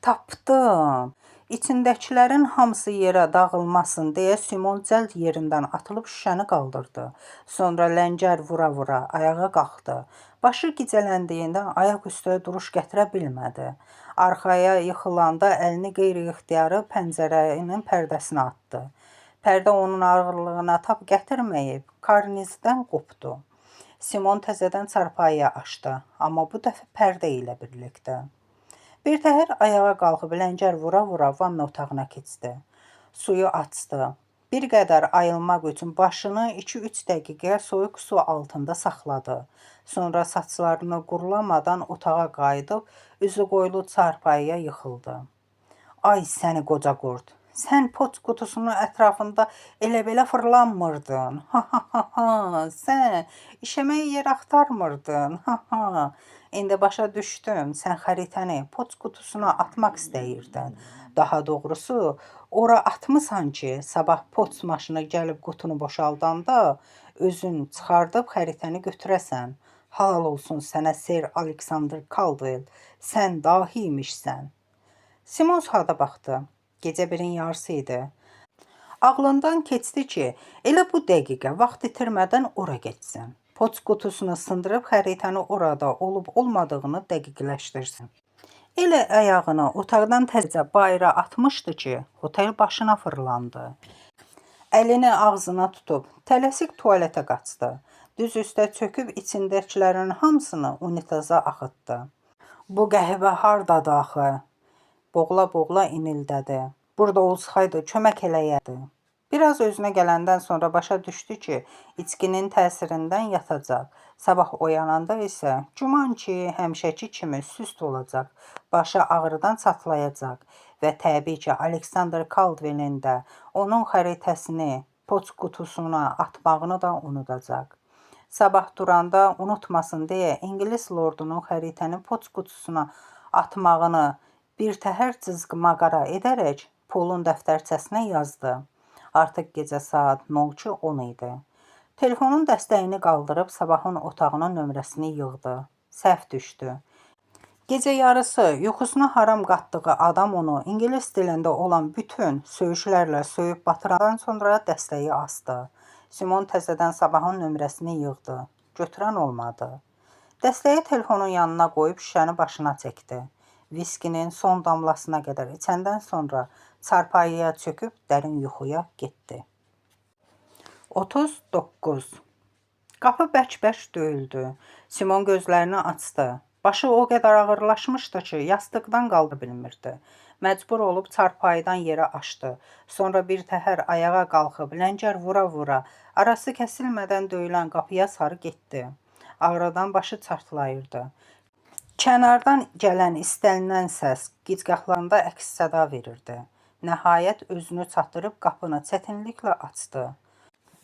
Tapdım! İçindəkilərin hamısı yerə dağılmasın deyə Simon cəld yerindən atılıb şüşəni qaldırdı. Sonra ləngər vura-vura ayağa qalxdı. Başı gicələndiyindən ayaq üstə duruş gətirə bilmədi. Arxaya yıxılanda əlini qeyri-ixtiyarı pəncərənin pərdəsinə atdı. Pərdə onun ağırlığına tab gətirməyib, karnizdən qopdu. Simon təzədən çarpayıya açdı, amma bu dəfə pərdə ilə birlikdə. Birtəhər ayağa qalxıb ləngər vura-vura vanna otağına keçdi. Suyu açdı. Bir qədər ayılmaq üçün başını 2-3 dəqiqə soyuq su altında saxladı. Sonra saçlarını qurulamadan otağa qayıdıb, üzü qoyulu çarpayıya yıxıldı. Ay səni qoca qurd! Sən poçt qutusunun ətrafında elə-belə fırlanmırdın. Ha, sən işəməyə yer axtarmırdın. Ha. İndi başa düşdüm, sən xəritəni poçt qutusuna atmaq istəyirdin. Daha doğrusu, ora atmısan ki, sabah poçt maşını gəlib qutunu boşaldanda özün çıxardıb xəritəni götürəsən. Halal olsun sənə Sir Alexander Caldwell, sən dahi imişsən. Simon saata baxdı. Gecə birin yarısı idi. Ağlından keçdi ki, elə bu dəqiqə vaxt itirmədən ora getsin. Poçt qutusunu sındırıb xəritəni orada olub-olmadığını dəqiqləşdirsin. Elə ayağını otaqdan təzəcə bayıra atmışdı ki, hotel başına fırlandı. Əlini ağzına tutub tələsik tualetə qaçdı. Düz üstə çöküb içindəkilərin hamısını unitaza axıtdı. Bu qəhvə hardadır axı? Boğula-boğula inildədi. Burada olsaydı kömək eləyərdi. Biraz özünə gələndən sonra başa düşdü ki, içkinin təsirindən yatacaq. Sabah oyananda isə güman ki, həmişəki kimi süst olacaq, başı ağrıdan çatlayacaq və təbii ki, Alexander Caldwellin də onun xəritəsini poçt qutusuna atmağını da unudacaq. Sabah duranda unutmasın deyə İngilis lordunun xəritəni poçt qutusuna atmağını birtəhər cızqı-maqara edərək Polun dəftərçəsinə yazdı. Artıq gecə saat 02:10 idi. Telefonun dəstəyini qaldırıb Sabahın otağının nömrəsini yığdı. Səhv düşdü. Gecə yarısı yuxusuna haram qatdığı adam onu İngilis dilində olan bütün söyüşlərlə söyüb batırandan sonra dəstəyi asdı. Simon təzədən Sabahın nömrəsini yığdı. Götürən olmadı. Dəstəyi telefonun yanına qoyub şüşəni başına çəkdi. Viskinin son damlasına qədər içəndən sonra çarpayıya çöküb dərin yuxuya getdi. 39. Qapı bərk-bərk döyüldü. Simon gözlərini açdı. Başı o qədər ağırlaşmışdı ki, yastıqdan qaldı bilmirdi. Məcbur olub çarpayıdan yerə açdı. Sonra birtəhər ayağa qalxıb ləngər vura-vura arası kəsilmədən döyülən qapıya sarı getdi. Ağrıdan başı çartlayırdı. Kənardan gələn istənilən səs gicgahlarında əks-səda verirdi. Nəhayət özünü çatdırıb qapını çətinliklə açdı.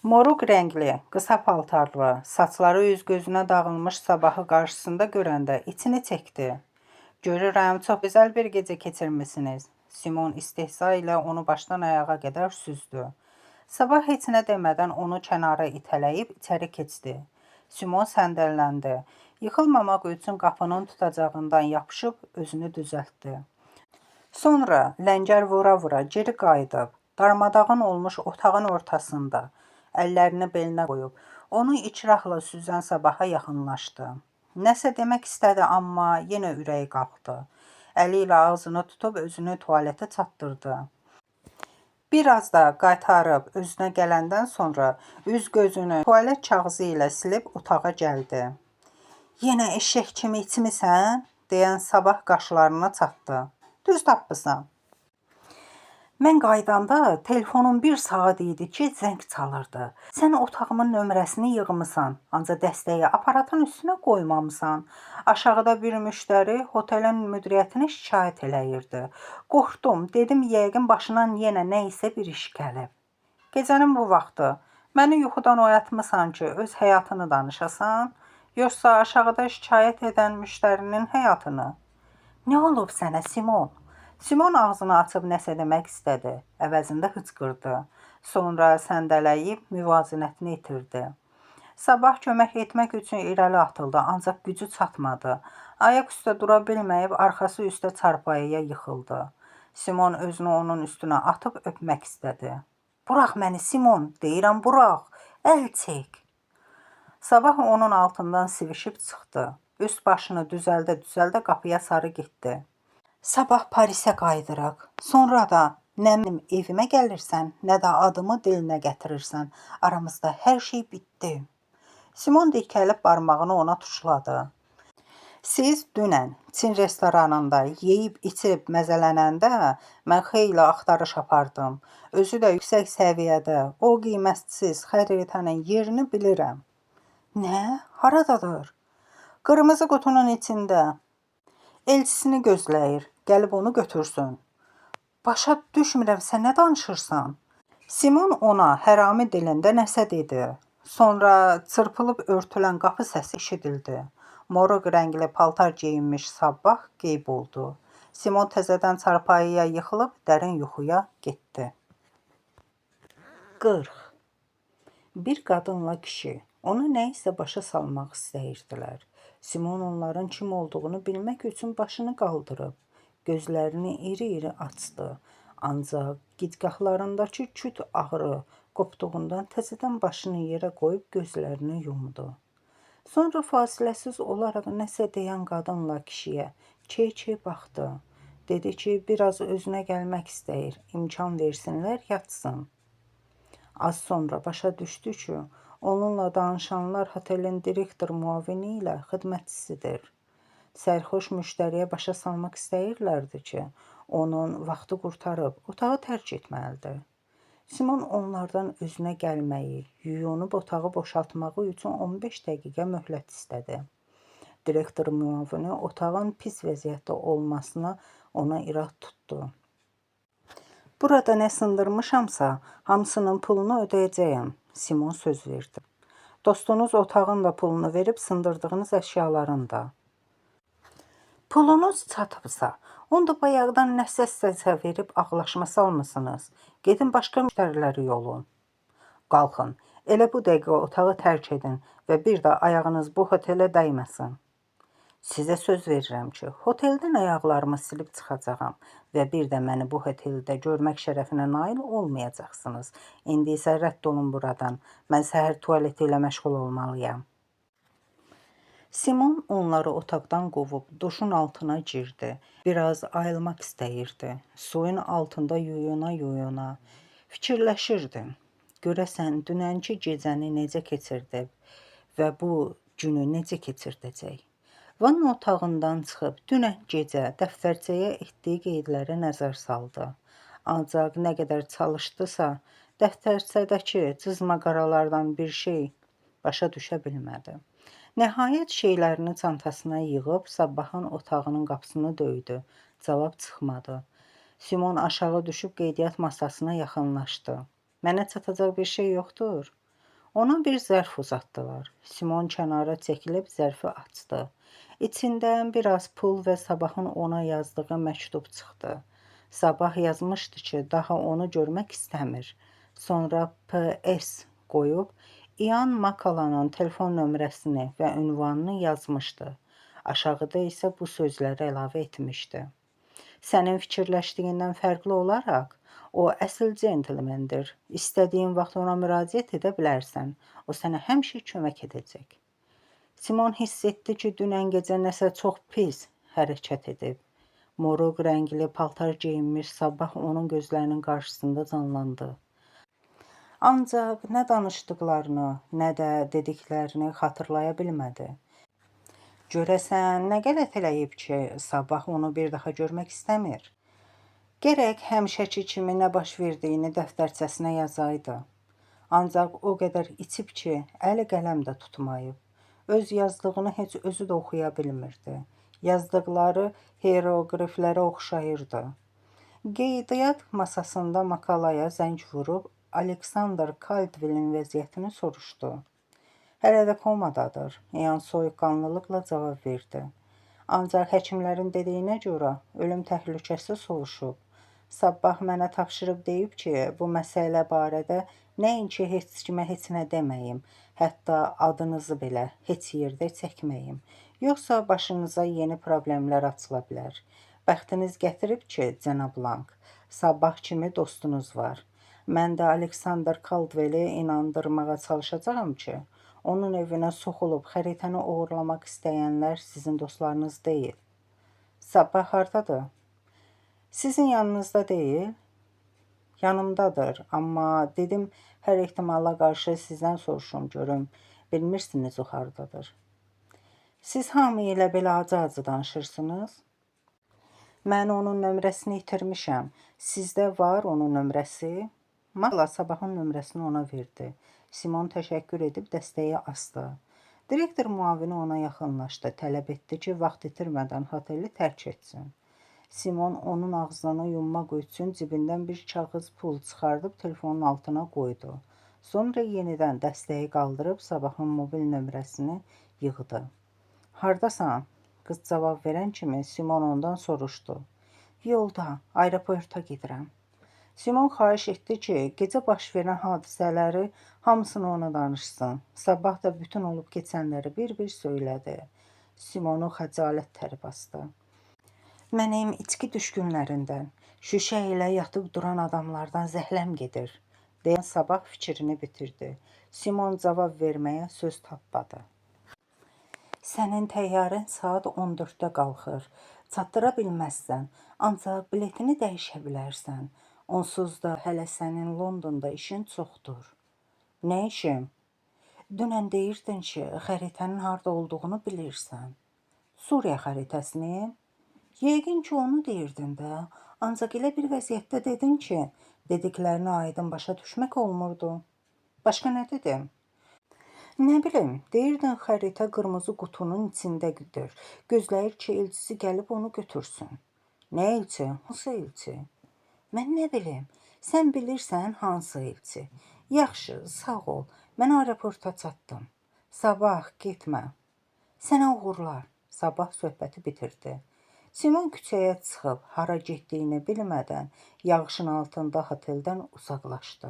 Moruq rəngli, qısa paltarlı, saçları üz-gözünə dağılmış Sabahı qarşısında görəndə içini çəkdi. Görürəm, çox gözəl bir gecə keçirmisiniz. Simon istehza ilə onu başdan ayağa qədər süzdü. Sabah heç nə demədən onu kənara itələyib içəri keçdi. Simon səndəlləndi. Yıxılmamaq üçün qapının tutacağından yapışıb özünü düzəltdi. Sonra ləngər vura-vura geri qayıdıb, darmadağın olmuş otağın ortasında, əllərini belinə qoyub, onu ikrahla süzən Sabaha yaxınlaşdı. Nəsə demək istədi, amma yenə ürəyi qalxdı. Əli ilə ağzını tutub özünü tualetə çatdırdı. Biraz da qaytarıb özünə gələndən sonra üz-gözünü tualet kağızı ilə silib otağa gəldi. Yenə eşək kimi içmisən? Deyən Sabah qaşlarını çatdı. Düz tapmısan. Mən qaydanda telefonum 1 saat idi ki, zəng çalırdı. Sən otağımın nömrəsini yığmısan, ancaq dəstəyi aparatın üstünə qoymamısan. Aşağıda bir müştəri otelin müdiriyyətinə şikayət eləyirdi. Qorxdum, dedim yəqin başından yenə nə isə bir iş gəlib. Gecənin bu vaxtı məni yuxudan oyatmısan ki, öz həyatını danışasan, yoxsa aşağıda şikayət edən müştərinin həyatını? Nə olub sənə, Simon? Simon ağzını açıb nəsə demək istədi. Əvəzində hıçqırdı. Sonra səndələyib müvazinətini itirdi. Sabah kömək etmək üçün irəli atıldı, ancaq gücü çatmadı. Ayaq üstə dura bilməyib arxası üstə çarpayıya yıxıldı. Simon özünü onun üstünə atıb öpmək istədi. Burax məni, Simon, deyirəm burax, əl çək. Sabah onun altından sivişib çıxdı. Üst başını düzəldə-düzəldə qapıya sarı getdi. Sabah Parisə qayıdırıq. Sonra da nə mənim evimə gəlirsən, nə də adımı dilinə gətirirsən. Aramızda hər şey bitdi. Simon dikəlib barmağını ona tuşladı. Siz dünən Çin restoranında yeyib-içib məzələnəndə mən xeyli axtarış apardım. Özü də yüksək səviyyədə, o qiymətsiz xəritənin yerini bilirəm. Nə? Haradadır? Qırmızı qutunun içində. Elçisini gözləyir, gəlib onu götürsün. Başa düşmürəm, sən nə danışırsan? Simon ona hərami dilində nəsə dedi. Sonra çırpılıb örtülən qapı səsi eşidildi. Moruq rəngli paltar geyinmiş Sabah qeyb oldu. Simon təzədən çarpayıya yıxılıb dərin yuxuya getdi. 40. Bir qadınla kişi ona nə isə başa salmaq istəyirdilər. Simon onların kim olduğunu bilmək üçün başını qaldırıb, gözlərini iri-iri açdı. Ancaq gicgahlarındakı küt ağrı qopduğundan təzədən başını yerə qoyub gözlərini yumdu. Sonra fasiləsiz olaraq nəsə deyən qadınla kişiyə key-key baxdı. Dedi ki, biraz özünə gəlmək istəyir, imkan versinlər, yatsın. Az sonra başa düşdü ki, onunla danışanlar otelin direktor müavini ilə xidmətçisidir. Sərxoş müştəriyə başa salmaq istəyirlərdi ki, onun vaxtı qurtarıb otağı tərk etməlidir. Simon onlardan özünə gəlməyi, yuyunub otağı boşaltmağı üçün 15 dəqiqə möhlət istədi. Direktor müavini otağın pis vəziyyətdə olmasına ona irad tutdu. Burada nə sındırmışamsa, hamısının pulunu ödəyəcəyəm, Simon söz verdi. Dostunuz otağın da pulunu verib sındırdığınız əşyaların da. Pulunuz çatıbsa, onda bayaqdan nəsə verib ağlaşma salmısınız. Gedin başqa müştəriləri yolun. Qalxın, elə bu dəqiqə otağı tərk edin və bir də ayağınız bu otelə dəyməsin. Sizə söz verirəm ki, oteldən ayaqlarımı silib çıxacağam və bir də məni bu oteldə görmək şərəfinə nail olmayacaqsınız. İndi isə rədd olun buradan. Mən səhər tualeti ilə məşğul olmalıyam. Simon onları otaqdan qovub duşun altına girdi. Biraz ayılmaq istəyirdi. Suyun altında yuyuna-yuyuna fikirləşirdi. Görəsən, dünənki gecəni necə keçirdi və bu günü necə keçirdəcək? Vanna otağından çıxıb dünən gecə dəftərçəyə etdiyi qeydlərə nəzər saldı. Ancaq nə qədər çalışdısa, dəftərçədəki cızma-qaralardan bir şey başa düşə bilmədi. Nəhayət şeylərini çantasına yığıb Sabahın otağının qapısını döydü. Cavab çıxmadı. Simon aşağı düşüb qeydiyyat masasına yaxınlaşdı. Mənə çatacaq bir şey yoxdur. Ona bir zərf uzatdılar. Simon kənara çəkilib zərfi açdı. İçindən biraz pul və Sabahın ona yazdığı məktub çıxdı. Sabah yazmışdı ki, daha onu görmək istəmir. Sonra PS qoyub, İan Makalanın telefon nömrəsini və ünvanını yazmışdı. Aşağıda isə bu sözləri əlavə etmişdi. Sənin fikirləşdiyindən fərqli olaraq, o əsl centlmendir. İstədiyin vaxt ona müraciət edə bilərsən. O sənə həmişə kömək edəcək. Simon hiss etdi ki, dünən gecə nəsə çox pis hərəkət edib. Moruq rəngli paltar geyinmiş Sabah onun gözlərinin qarşısında canlandı. Ancaq nə danışdıqlarını, nə də dediklərini xatırlaya bilmədi. Görəsən, nə qələt eləyib ki, Sabah onu bir daha görmək istəmir? Gərək həmişəki kimi nə baş verdiyini dəftərçəsinə yazaydı. Ancaq o qədər içib ki, əli qələm də tutmayıb. Öz yazdığını heç özü də oxuya bilmirdi. Yazdıqları hieroqriflərə oxşayırdı. Qeydiyyat masasında Makalaya zəng vurub Aleksandr Kaldvilin vəziyyətini soruşdu. Hələ də komadadır, İan soyuqqanlılıqla cavab verdi. Ancaq həkimlərin dediyinə görə ölüm təhlükəsi sovuşub. Sabbah mənə tapşırıb deyib ki, bu məsələ barədə nəinki heç kimə heç nə deməyim, hətta adınızı belə heç yerdə çəkməyim. Yoxsa başınıza yeni problemlər açıla bilər. Bəxtiniz gətirib ki, cənab Lang, Sabbah kimi dostunuz var. Mən də Aleksandr Kaldveli inandırmağa çalışacağam ki, onun evinə soxulub xəritəni uğurlamaq istəyənlər sizin dostlarınız deyil. Sabbah hardadır? Sizin yanınızda deyil? Yanımdadır, amma dedim hər ehtimala qarşı sizdən soruşum görüm, bilmirsiniz o hardadır. Siz hamı ilə belə acı-acı danışırsınız? Mən onun nömrəsini itirmişəm. Sizdə var onun nömrəsi? Makala Sabahın nömrəsini ona verdi. Simon təşəkkür edib dəstəyi asdı. Direktor müavini ona yaxınlaşdı, tələb etdi ki, vaxt itirmədən hoteli tərk etsin. Simon onun ağzını yummaq üçün cibindən bir kağız pul çıxardıb telefonun altına qoydu. Sonra yenidən dəstəyi qaldırıb Sabahın mobil nömrəsini yığdı. Hardasan? Qız cavab verən kimi Simon ondan soruşdu. Yolda, aeroporta gedirəm. Simon xahiş etdi ki, gecə baş verən hadisələri hamısını ona danışsın. Sabah da bütün olub keçənləri bir-bir söylədi. Simonu xəcalət təri bastı. Mənim içki düşkünlərindən, şüşə ilə yatıb duran adamlardan zəhləm gedir, deyən Sabah fikrini bitirdi. Simon cavab verməyə söz tapmadı. Sənin təyyarən saat 14-də qalxır, çatdıra bilməzsən, ancaq biletini dəyişə bilərsən. Onsuz da hələ sənin Londonda işin çoxdur. Nə işim? Dünən deyirdin ki, xəritənin harda olduğunu bilirsən. Suriya xəritəsini? Yəqin ki, onu deyirdin də, ancaq elə bir vəziyyətdə dedin ki, dediklərini aydın başa düşmək olmurdu. Başqa nə dedim? Nə bilim, deyirdin xəritə qırmızı qutunun içindədir. Gözləyir ki, elçisi gəlib onu götürsün. Nə elçi? Hansı elçi? Mən nə bilim, sən bilirsən hansı elçi. Yaxşı, sağ ol, mən aeroporta çatdım. Sabah, getmə. Sənə uğurlar. Sabah söhbəti bitirdi. Simon küçəyə çıxıb, hara getdiyini bilmədən, yağışın altında hoteldən uzaqlaşdı.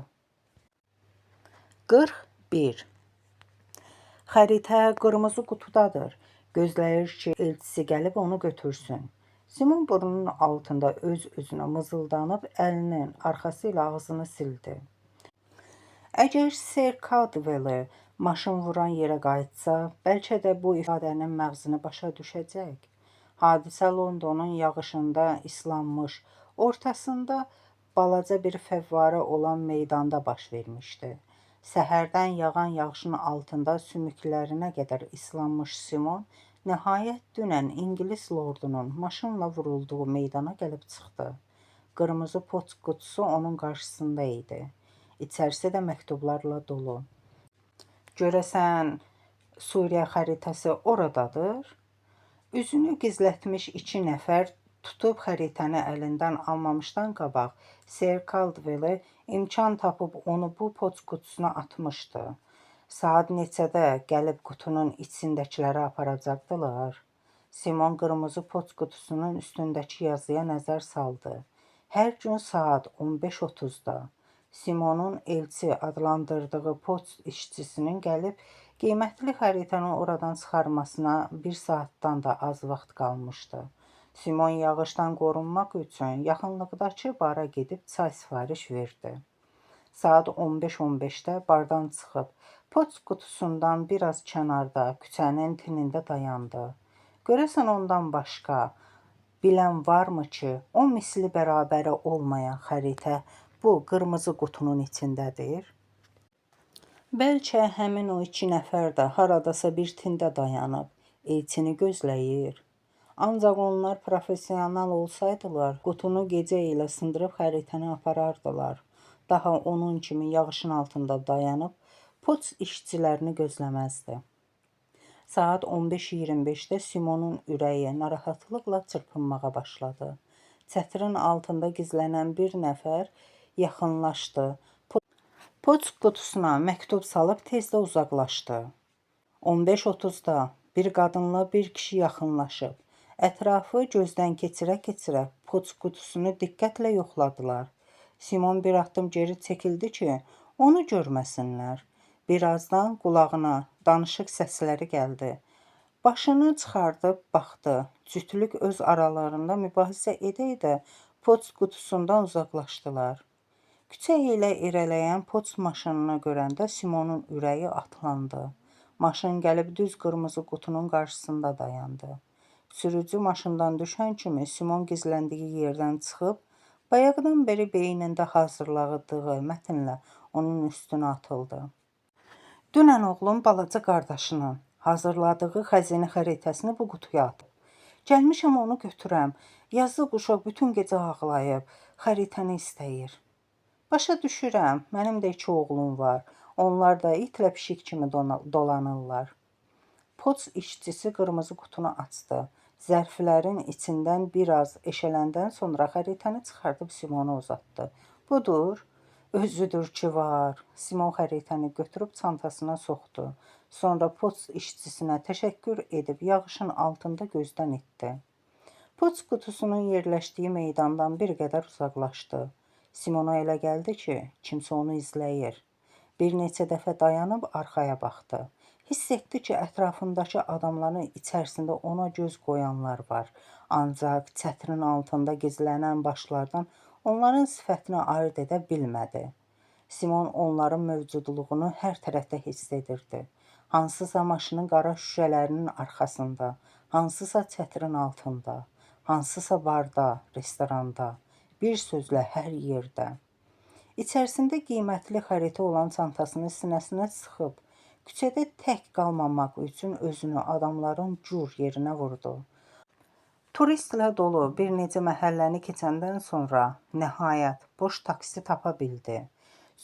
41. Xəritə qırmızı qutudadır. Gözləyir ki, elçisi gəlib onu götürsün. Simon burnunun altında öz-özünə mızıldanıb əlinin arxası ilə ağzını sildi. Əgər Sir Caldwell maşın vuran yerə qayıtsa, bəlkə də bu ifadənin məğzini başa düşəcək. Hadisə Londonun yağışında islanmış, ortasında balaca bir fəvvarə olan meydanda baş vermişdi. Səhərdən yağan yağışın altında sümüklərinə qədər islanmış Simon, nəhayət dünən İngilis lordunun maşınla vurulduğu meydana gəlib çıxdı. Qırmızı poçt qutusu onun qarşısında idi. İçərisi də məktublarla dolu. Görəsən, Suriya xəritəsi oradadır? Üzünü gizlətmiş 2 nəfər tutub xəritəni əlindən almamışdan qabaq Sir Caldwell imkan tapıb onu bu poçt qutusuna atmışdı. Saat neçədə gəlib qutunun içindəkiləri aparacaqdılar? Simon qırmızı poçt qutusunun üstündəki yazıya nəzər saldı. Hər gün saat 15:30-da Simonun elçi adlandırdığı poçt işçisinin gəlib qiymətli xəritəni oradan çıxarmasına 1 saatdan da az vaxt qalmışdı. Simon yağışdan qorunmaq üçün yaxınlıqdakı bara gedib çay sifariş verdi. Saat 15:15-də bardan çıxıb, poçt qutusundan biraz kənarda, küçənin tinində dayandı. Görəsən ondan başqa bilən varmı ki, o misli bərabəri olmayan xəritə bu qırmızı qutunun içindədir? Bəlkə həmin o 2 nəfər də haradasa bir tində dayanıb, elçini gözləyir. Ancaq onlar professional olsaydılar, qutunu gecə ilə sındırıb xəritəni aparardılar. Daha onun kimi yağışın altında dayanıb poçt işçilərini gözləməzdi. Saat 15:25-də Simonun ürəyi narahatlıqla çırpınmağa başladı. Çətirin altında gizlənən bir nəfər yaxınlaşdı. Poçt qutusuna məktub salıb tezdə uzaqlaşdı. 15:30-da bir qadınla bir kişi yaxınlaşıb. Ətrafı gözdən keçirə-keçirə poçt qutusunu diqqətlə yoxladılar. Simon bir addım geri çəkildi ki, onu görməsinlər. Birazdan qulağına danışıq səsləri gəldi. Başını çıxardıb baxdı. Cütlük öz aralarında mübahisə edə-edə poçt qutusundan uzaqlaşdılar. Küçə ilə irəliləyən poçt maşınını görəndə Simonun ürəyi atlandı. Maşın gəlib düz qırmızı qutunun qarşısında dayandı. Sürücü maşından düşən kimi Simon gizləndiyi yerdən çıxıb, bayaqdan beri beynində hazırladığı mətnlə onun üstünə atıldı. Dünən oğlum balaca qardaşının hazırladığı xəzinə xəritəsini bu qutuya atıb. Gəlmişəm onu götürəm. Yazıq uşaq bütün gecə ağlayıb, xəritəni istəyir. Başa düşürəm, mənim də 2 oğlum var. Onlar da itlə pişik kimi dolanırlar. Poçt işçisi qırmızı qutunu açdı. Zərflərin içindən biraz eşələndən sonra xəritəni çıxardıb Simona uzatdı. Budur, özüdür ki var. Simon xəritəni götürüb çantasına soxdu. Sonra poçt işçisinə təşəkkür edib yağışın altında gözdən itdi. Poçt qutusunun yerləşdiyi meydandan bir qədər uzaqlaşdı. Simona elə gəldi ki, kimsə onu izləyir. Bir neçə dəfə dayanıb arxaya baxdı. Hiss etdi ki, ətrafındakı adamların içərisində ona göz qoyanlar var. Ancaq çətirin altında gizlənən başlardan onların sifətini ayırt edə bilmədi. Simon onların mövcudluğunu hər tərəfdə hiss edirdi. Hansısa maşının qara şüşələrinin arxasında, hansısa çətirin altında, hansısa barda, restoranda, bir sözlə hər yerdə. İçərisində qiymətli xəritə olan çantasını sinəsinə sıxıb, küçədə tək qalmamaq üçün özünü adamların cür yerinə vurdu. Turistlə dolu bir neçə məhəlləni keçəndən sonra nəhayət boş taksi tapa bildi.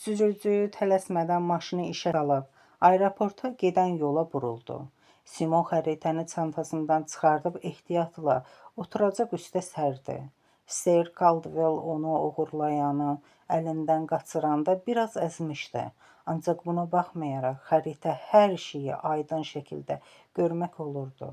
Sürücü tələsmədən maşını işə salıb, aeroporta gedən yola buruldu. Simon xəritəni çantasından çıxardıb ehtiyatla oturacaq üstə sərdi. Sir Caldwell onu oğurlayanı əlindən qaçıranda biraz əzmişdi. Ancaq buna baxmayaraq xəritə hər şeyi aydın şəkildə görmək olurdu.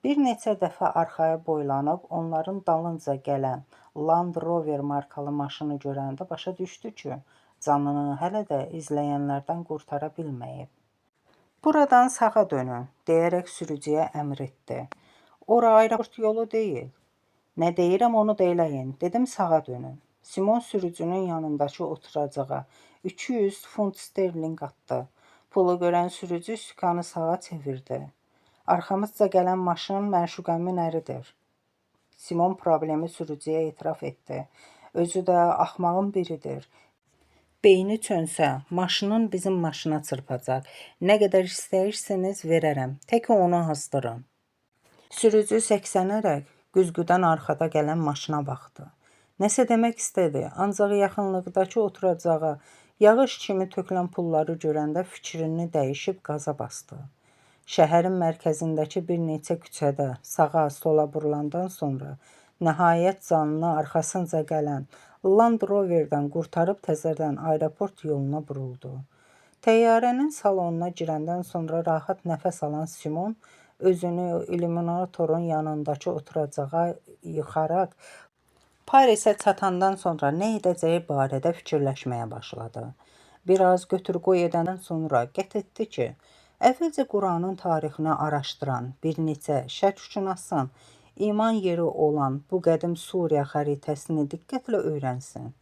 Bir neçə dəfə arxaya boylanıb onların dalınca gələn Land Rover markalı maşını görəndə başa düşdü ki, canını hələ də izləyənlərdən qurtara bilməyib. Buradan sağa dönün, deyərək sürücüyə əmr etdi. Ora aeroport yolu deyil. Nə deyirəm onu da eləyin, dedim sağa dönün. Simon sürücünün yanındakı oturacağa 200 funt sterling atdı. Pulu görən sürücü sükanı sağa çevirdi. Arxamızca gələn maşın məşuqəmin əridir. Simon problemi sürücüyə etiraf etdi. Özü də axmağın biridir. Beyni çönsə, maşının bizim maşına çırpacaq. Nə qədər istəyirsiniz verərəm, tək onu azdırın. Sürücü səksənərək güzgüdən arxada gələn maşına baxdı. Nəsə demək istədi, ancaq yaxınlıqdakı oturacağa yağış kimi tökülən pulları görəndə fikrini dəyişib qaza basdı. Şəhərin mərkəzindəki bir neçə küçədə sağa, sola burulandan sonra nəhayət canını arxasınca gələn Land Roverdən qurtarıb təzədən aeroport yoluna buruldu. Təyyarənin salonuna girəndən sonra rahat nəfəs alan Simon özünü illüminatorun yanındakı oturacağa yıxaraq Parisə çatandan sonra nə edəcəyi barədə fikirləşməyə başladı. Biraz götür-qoy edəndən sonra qət etdi ki, əvvəlcə Quranın tarixini araşdıran bir neçə şərqşünasın iman yeri olan bu qədim Suriya xəritəsini diqqətlə öyrənsin.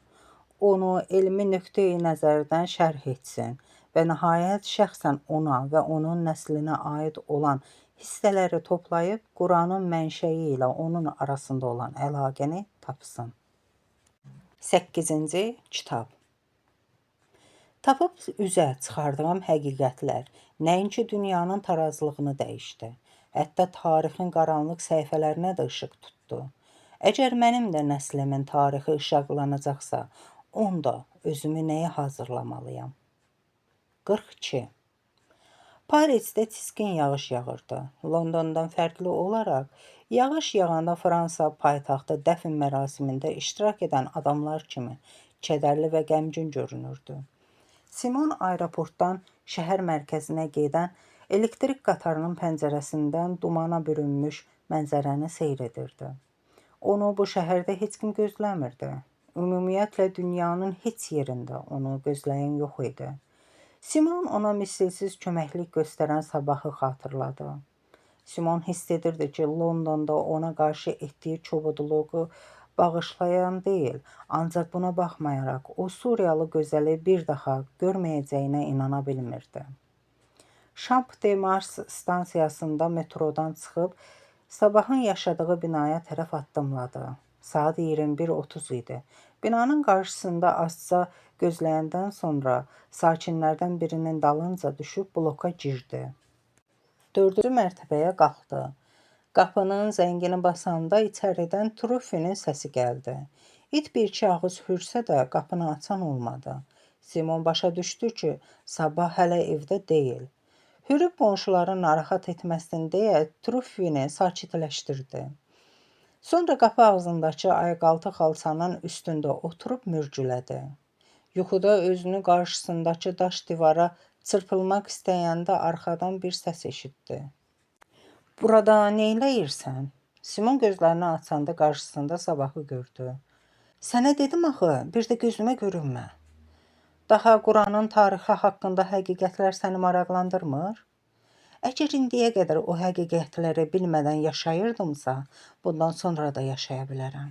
Onu elmi nöqteyi nəzərdən şərh etsin və nəhayət şəxsən ona və onun nəslinə aid olan hissələri toplayıb Quranın mənşəyi ilə onun arasında olan əlaqəni tapsın. 8-ci kitab. Tapıb üzə çıxardığım həqiqətlər nəinki dünyanın tarazlığını dəyişdi, Hətta tarixin qaranlıq səhifələrinə də işıq tutdu. Əgər mənim də nəslimin tarixi işıqlanacaqsa, onda özümü nəyə hazırlamalıyam? 42. Parisdə tiskin yağış yağırdı. Londondan fərqli olaraq, yağış yağanda Fransa paytaxtı dəfn mərasimində iştirak edən adamlar kimi kədərli və qəmgin görünürdü. Simon aeroportdan şəhər mərkəzinə gedən elektrik qatarının pəncərəsindən dumana bürünmüş mənzərəni seyr edirdi. Onu bu şəhərdə heç kim gözləmirdi. Ümumiyyətlə dünyanın heç yerində onu gözləyən yox idi. Simon ona misilsiz köməklik göstərən sabahı xatırladı. Simon hiss edirdi ki, Londonda ona qarşı etdiyi çobudluğu bağışlayan deyil, ancaq buna baxmayaraq o Suriyalı gözəli bir daha görməyəcəyinə inana bilmirdi. Champ de Mars stansiyasında metrodan çıxıb sabahın yaşadığı binaya tərəf addımladı. Saat 21:30 idi. Binanın qarşısında azca gözləyəndən sonra sakinlərdən birinin dalınca düşüb bloka girdi. 4-cü mərtəbəyə qalxdı. Qapının zəngini basanda içəridən Truffinin səsi gəldi. İt bir-iki ağız hürsə də qapını açan olmadı. Simon başa düşdü ki, sabah hələ evdə deyil. Hürüb qonşuların narahat etməsin deyə Truffini sakitləşdirdi. Sonra qapı ağzındakı ayaqaltı xalçanın üstündə oturub mürgülədi. Yuxuda özünü qarşısındakı daş divara çırpılmaq istəyəndə arxadan bir səs eşitdi. "Burada neyləyirsən?" Simon gözlərini açanda qarşısında sabahı gördü. "Sənə dedim axı, bir də gözümə görünmə. Daha Quranın tarixi haqqında həqiqətlər səni maraqlandırmır? Əgər indiyə qədər o həqiqətləri bilmədən yaşayırdımsa, bundan sonra da yaşaya bilərəm.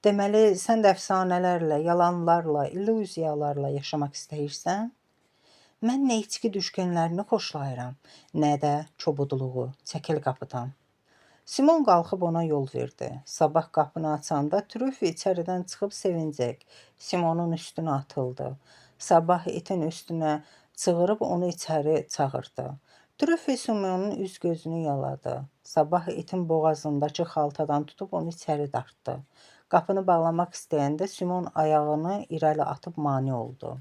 Deməli, sən də əfsanələrlə, yalanlarla, illüziyalarla yaşamaq istəyirsən? Mən nə içki düşkünlərini xoşlayıram, nə də çobudluğu. Çəkil qapıdan." Simon qalxıb ona yol verdi. Sabah qapını açanda Trüffi içəridən çıxıb sevincək Simonun üstünə atıldı. Sabah itin üstünə çığırıb onu içəri çağırdı. Trüffi Simonun üz-gözünü yaladı. Sabah itin boğazındakı xaltadan tutub onu içəri dartdı. Qapını bağlamaq istəyəndə Simon ayağını irəli atıb mane oldu.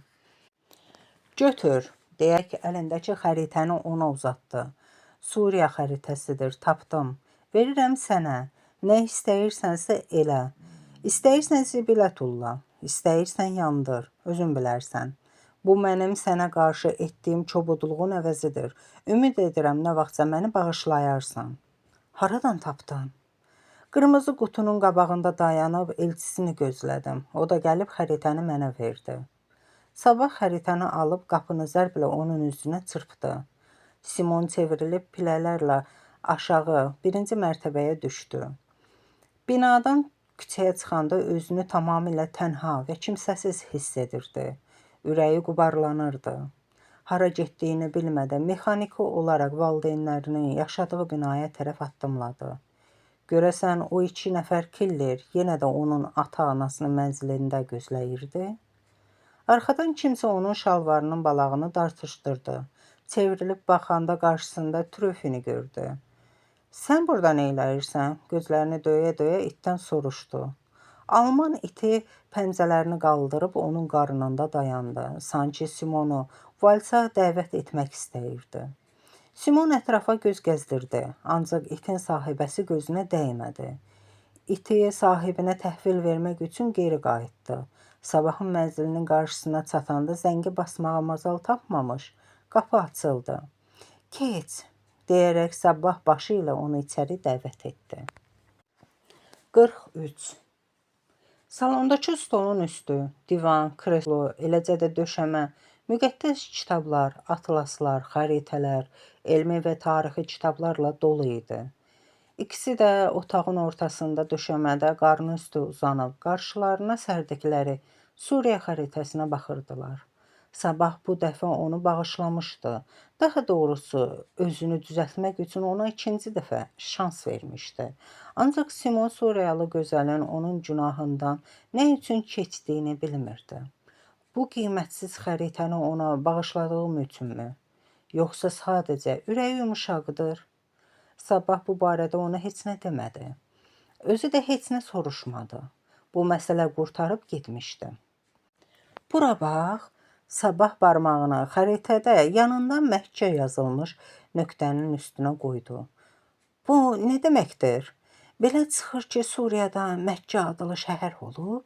"Götür," deyək əlindəki xəritəni ona uzatdı. "Suriya xəritəsidir, tapdım. Verirəm sənə. Nə istəyirsənsə elə. İstəyirsən zibilə tulla, istəyirsən yandır, özün bilərsən. Bu mənim sənə qarşı etdiyim çobudluğun əvəzidir. Ümid edirəm nə vaxtsa məni bağışlayarsan." "Haradan tapdın?" "Qırmızı qutunun qabağında dayanıb elçisini gözlədim. O da gəlib xəritəni mənə verdi." Sabah xəritəni alıb qapını zərblə onun üzünə çırpdı. Simon çevrilib pilələrlə aşağı 1-ci mərtəbəyə düşdü. Binadan küçəyə çıxanda özünü tamamilə tənha və kimsəsiz hiss edirdi. Ürəyi qubarlanırdı. Hara getdiyini bilmədən mexaniki olaraq valideynlərinin yaşadığı binaya tərəf addımladı. Görəsən o 2 nəfər killer yenə də onun ata-anasının mənzilində gözləyirdi. Arxadan kimsə onun şalvarının balağını dartışdırdı. Çevrilib baxanda qarşısında Trüffini gördü. "Sən burada neyləyirsən?" Gözlərini döyə-döyə itdən soruşdu. Alman iti pəncələrini qaldırıb onun qarnında dayandı. Sanki Simonu valsa dəvət etmək istəyirdi. Simon ətrafa göz gəzdirdi, ancaq itin sahibəsi gözünə dəymədi. İti sahibinə təhvil vermək üçün geri qayıtdı. Sabahın mənzilinin qarşısına çatanda zəngi basmağa macal tapmamış, qapı açıldı. "Keç," deyərək Sabah başı ilə onu içəri dəvət etdi. 43. Salondakı stolun üstü, divan, kreslo, eləcə də döşəmə, müqəddəs kitablar, atlaslar, xəritələr, elmi və tarixi kitablarla dolu idi. İkisi də otağın ortasında döşəmədə qarnı üstü uzanıb, qarşılarına sərdikləri Suriya xəritəsinə baxırdılar. Sabah bu dəfə onu bağışlamışdı. Daha doğrusu, özünü düzəltmək üçün ona 2-ci dəfə şans vermişdi. Ancaq Simon Suriyalı gözəlin onun günahından nə üçün keçdiyini bilmirdi. Bu qiymətsiz xəritəni ona bağışladığım üçünmü? Yoxsa sadəcə ürəyi yumuşaqdır? Sabah bu barədə ona heç nə demədi. Özü də heç nə soruşmadı. Bu məsələ qurtarıb getmişdi. Bura bax, Sabah barmağını xəritədə yanından Məkkə yazılmış nöqtənin üstünə qoydu. Bu nə deməkdir? Belə çıxır ki, Suriyada Məkkə adlı şəhər olub?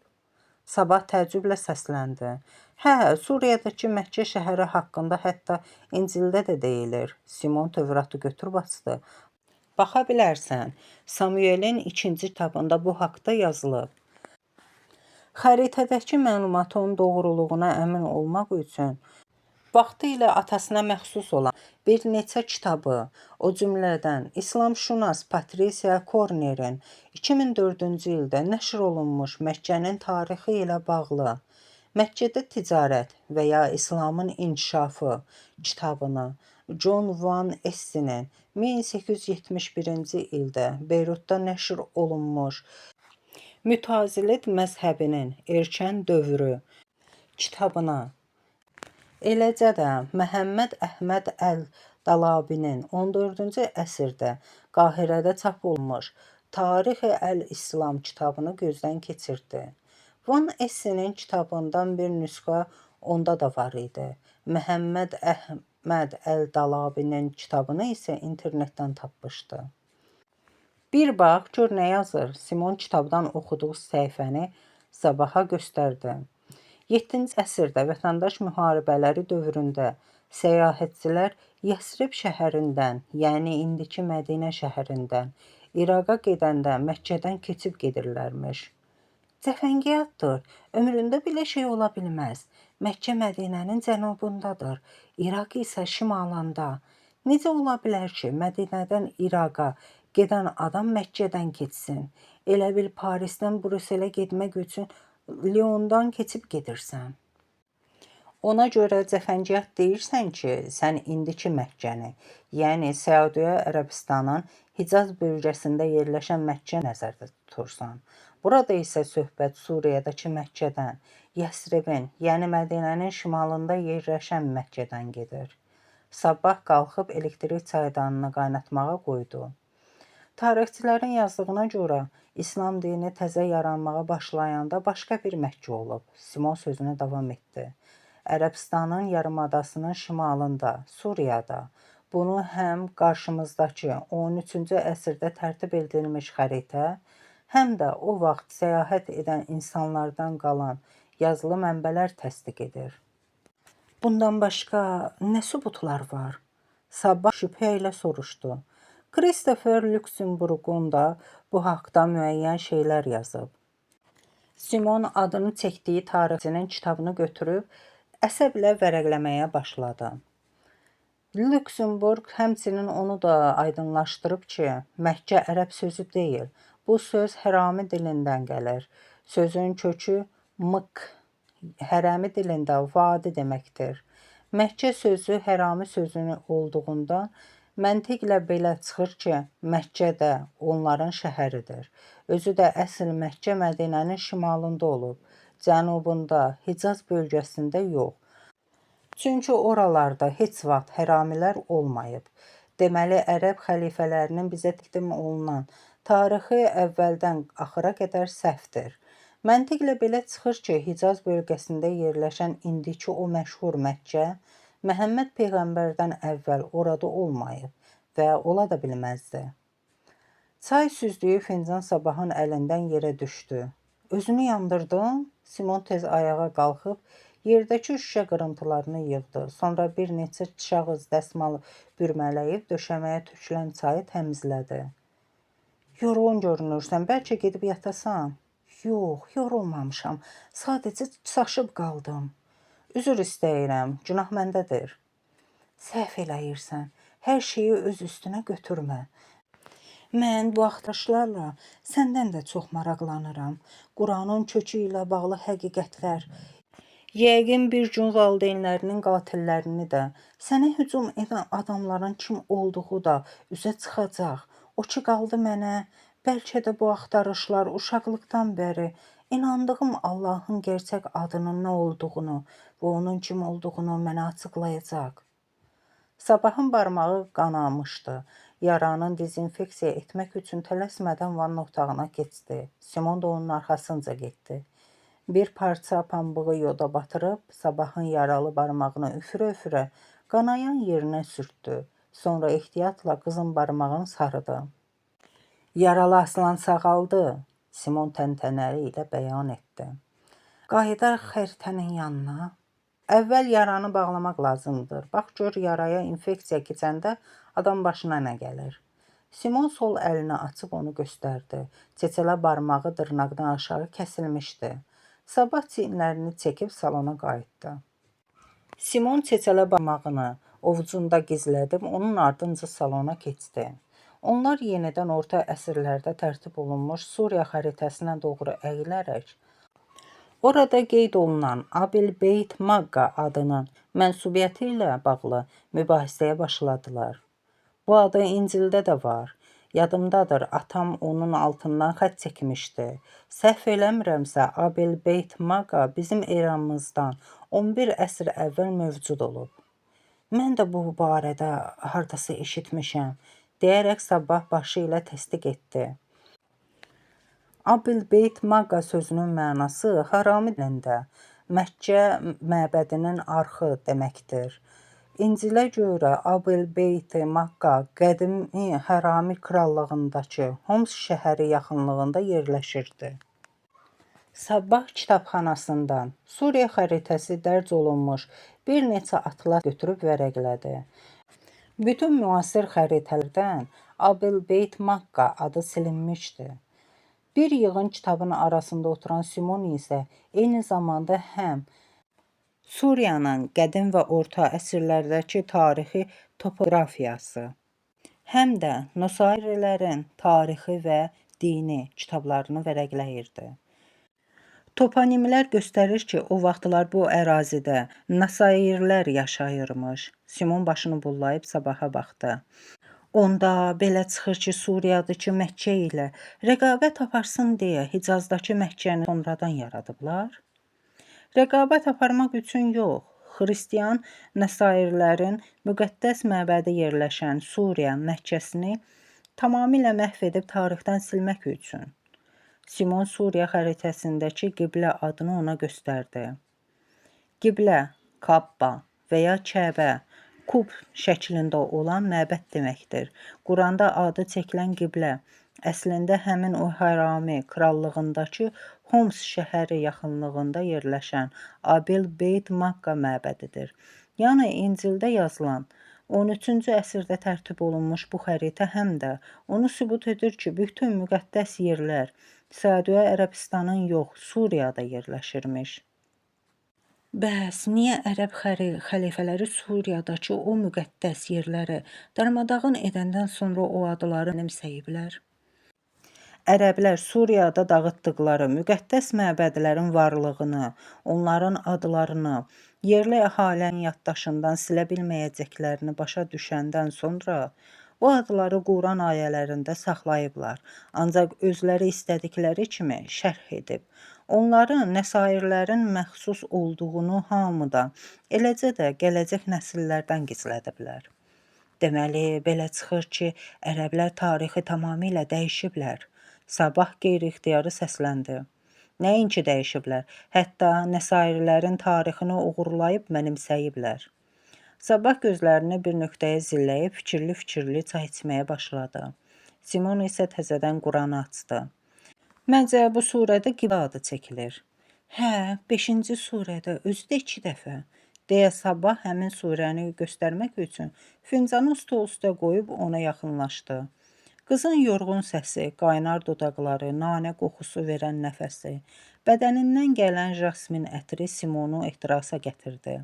Sabah təəccüblə səsləndi. Hə, Suriyadakı Məkkə şəhəri haqqında hətta İncildə də deyilir. Simon Tövratı götürüb açdı. Baxa bilərsən, Samuelin 2-ci kitabında bu haqda yazılıb. Xəritədəki məlumatın doğruluğuna əmin olmaq üçün vaxtilə atasına məxsus olan bir neçə kitabı, o cümlədən İslamşünas Patricia Cornerin 2004-cü ildə nəşr olunmuş Məkkənin tarixi ilə bağlı Məkkədə ticarət və ya İslamın inkişafı kitabını John Van Essinin 1871-ci ildə Beyrutda nəşr olunmuş Mütəzilət məzhəbinin erkən dövrü kitabına, eləcə də Məhəmməd Əhməd Əl-Dalabinin 14-cü əsrdə Qahirədə çap olunmuş Tarixi Əl-İslam kitabını gözdən keçirdi. Van Essinin kitabından bir nüsxə onda da var idi. Məhəmməd Əhməd Əl-Dalabinin kitabını isə internetdən tapmışdı. Bir bax, gör nə yazır. Simon kitabdan oxuduğu səhifəni Sabaha göstərdi. 7-ci əsrdə vətəndaş müharibələri dövründə səyahətçilər Yəsrib şəhərindən, yəni indiki Mədinə şəhərindən İraqa gedəndə Məkkədən keçib gedirlərmiş. Cəfəngiyatdır. Ömründə belə şey ola bilməz. Məkkə Mədinənin cənubundadır. İraq isə şimalında. Necə ola bilər ki, Mədinədən İraqa gedən adam Məkkədən keçsin? Elə bil Parisdən Brüsselə getmək üçün Lyondan keçib gedirsən. Ona görə cəfəngiyat deyirsən ki, sən indiki Məkkəni, yəni Səudiyyə Ərəbistanın Hicaz bölgəsində yerləşən Məkkə nəzərdə tutursan. Burada isə söhbət Suriyadakı Məkkədən, Yəsribin, yəni Mədinənin şimalında yerləşən Məkkədən gedir. Sabah qalxıb elektrik çaydanını qaynatmağa qoydu. Tarixçilərin yazdığına görə İslam dini təzə yaranmağa başlayanda başqa bir Məkkə olub. Simon sözünə davam etdi. Ərəbistanın yarımadasının şimalında, Suriyada. Bunu həm qarşımızdakı 13-cü əsrdə tərtib edilmiş xəritə, həm də o vaxt səyahət edən insanlardan qalan yazılı mənbələr təsdiq edir. Bundan başqa nə sübutlar var? Sabah şübhə ilə soruşdu. Christopher Luxemburgun da bu haqda müəyyən şeylər yazıb. Simon adını çəkdiyi tarixçinin kitabını götürüb əsəblə vərəqləməyə başladı. Luxemburg həmçinin onu da aydınlaşdırıb ki, Məkkə ərəb sözü deyil. Bu söz hərami dilindən gəlir. Sözün kökü mık, hərəmi dilində vadi deməkdir. Məkkə sözü hərami sözünü olduğundan məntiqlə belə çıxır ki, Məkkə də onların şəhəridir. Özü də əsl Məkkə Mədinənin şimalında olub, cənubunda, Hicaz bölgəsində yox. Çünki oralarda heç vaxt həramilər olmayıb. Deməli, ərəb xəlifələrinin bizə təqdim olunan tarixi əvvəldən axıra qədər səhvdir. Məntiqlə belə çıxır ki, Hicaz bölgəsində yerləşən indiki o məşhur Məkkə, Məhəmməd Peyğəmbərdən əvvəl orada olmayıb və ola da bilməzdi. Çay süzdüyü fincan Sabahın əlindən yerə düşdü. Özünü yandırdın? Simon tez ayağa qalxıb, yerdəki şüşə qırıntılarını yığdı. Sonra bir neçə kağız dəsmalı bürmələyib döşəməyə tökülən çayı təmizlədi. Yorğun görünürsən, bəlkə gedib yatasan? Yox, yorulmamışam. Sadəcə çaşıb qaldım. Üzr istəyirəm, günah məndədir. Səhv eləyirsən, hər şeyi öz üstünə götürmə. Mən bu axtarışlarla səndən də çox maraqlanıram. Quranın kökü ilə bağlı həqiqətlər. Yəqin bir gün valideynlərinin qatillərini də, sənə hücum edən adamların kim olduğu da üzə çıxacaq. O ki qaldı mənə, bəlkə də bu axtarışlar uşaqlıqdan bəri İnandığım Allahın gerçək adının nə olduğunu və onun kim olduğunu mənə açıqlayacaq. Sabahın barmağı qanamışdı. Yaranı dezinfeksiya etmək üçün tələsmədən vanna otağına keçdi. Simon da onun arxasınca getdi. Bir parça pambığı yoda batırıb, Sabahın yaralı barmağını üfürə-üfürə qanayan yerinə sürtdü. Sonra ehtiyatla qızın barmağını sarıdı. "Yaralı aslan sağaldı," Simon təntənəli ilə bəyan etdi. "Qayıdarıq xəritənin yanına. Əvvəl yaranı bağlamaq lazımdır. Bax gör yaraya infeksiya keçəndə adam başına nə gəlir." Simon sol əlini açıb onu göstərdi. Çeçələ barmağı dırnaqdan aşağı kəsilmişdi. Sabah çiyinlərini çəkib salona qayıtdı. Simon çeçələ barmağını ovucunda gizlədib onun ardınca salona keçdi. Onlar yenidən orta əsrlərdə tərtib olunmuş Suriya xəritəsinə doğru əyilərək, orada qeyd olunan Abel Beyt Magqa adının mənsubiyyəti ilə bağlı mübahisəyə başladılar. Bu adı İncildə də var. Yadımdadır, atam onun altından xətt çəkmişdi. Səhv eləmirəmsə, Abel Beyt Magqa bizim eramızdan 11 əsr əvvəl mövcud olub. Mən də bu barədə hardasa eşitmişəm, deyərək Sabah başı ilə təsdiq etdi. Abel Beyt Magqa sözünün mənası harami dilində Məkkə məbədinin arxı deməkdir. İncilə görə Abel Beyt Magqa qədimi Hərami krallığındakı Homs şəhəri yaxınlığında yerləşirdi. Sabah kitabxanasından Suriya xəritəsi dərc olunmuş bir neçə atlas götürüb vərəqlədi. Bütün müasir xəritələrdən Abel Beyt Magqa adı silinmişdi. Bir yığın kitabın arasında oturan Simon isə eyni zamanda həm Suriyanın qədim və orta əsrlərdəki tarixi topografiyası, həm də Nusayrilərin tarixi və dini kitablarını vərəqləyirdi. Toponimlər göstərir ki, o vaxtlar bu ərazidə Nasayirlər yaşayırmış. Simon başını bullayıb Sabaha baxdı. Onda belə çıxır ki, Suriyadakı Məkkə ilə rəqabət aparsın deyə Hicazdakı Məkkəni sonradan yaradıblar. Rəqabət aparmaq üçün yox, xristian Nasayirlərin müqəddəs məbədi yerləşən Suriya Məkkəsini tamamilə məhv edib tarixdən silmək üçün. Simon Suriya xəritəsindəki qiblə adını ona göstərdi. Qiblə, Kabba və ya Kəbə, kub şəklində olan məbəd deməkdir. Quranda adı çəkilən qiblə əslində həmin o Hərami krallığındakı Homs şəhəri yaxınlığında yerləşən Abel Beyt Magqa məbədidir. Yəni İncildə yazılan 13-cü əsrdə tərtib olunmuş bu xəritə həm də onu sübut edir ki, bütün müqəddəs yerlər Səudiyyə Ərəbistanın yox, Suriyada yerləşirmiş. Bəs niyə ərəb xəlifələri Suriyadakı o müqəddəs yerləri darmadağın edəndən sonra o adları mənimsəyiblər? Ərəblər Suriyada dağıtdıqları müqəddəs məbədlərin varlığını, onların adlarını, yerli əhalinin yaddaşından silə bilməyəcəklərini başa düşəndən sonra bu adları Quran ayələrində saxlayıblar, ancaq özləri istədikləri kimi şərh edib. Onların Nəsairlərin məxsus olduğunu hamıdan, eləcə də gələcək nəsillərdən gizlədiblər. Deməli, belə çıxır ki, ərəblər tarixi tamamilə dəyişiblər. Sabah qeyri-ixtiyarı səsləndi. Nəinki dəyişiblər, hətta Nəsairlərin tarixini uğurlayıb mənimsəyiblər. Sabah gözlərini bir nöqtəyə zilləyib fikirli-fikirli çay içməyə başladı. Simon isə təzədən Quranı açdı. Məncə bu surədə qiblə adı çəkilir. Hə, 5-ci surədə özü də 2 dəfə, deyə Sabah həmin surəni göstərmək üçün fincanı stol üstə qoyub ona yaxınlaşdı. Qızın yorğun səsi, qaynar dodaqları, nanə qoxusu verən nəfəsi, bədənindən gələn jasmin ətri Simonu ehtirasa gətirdi.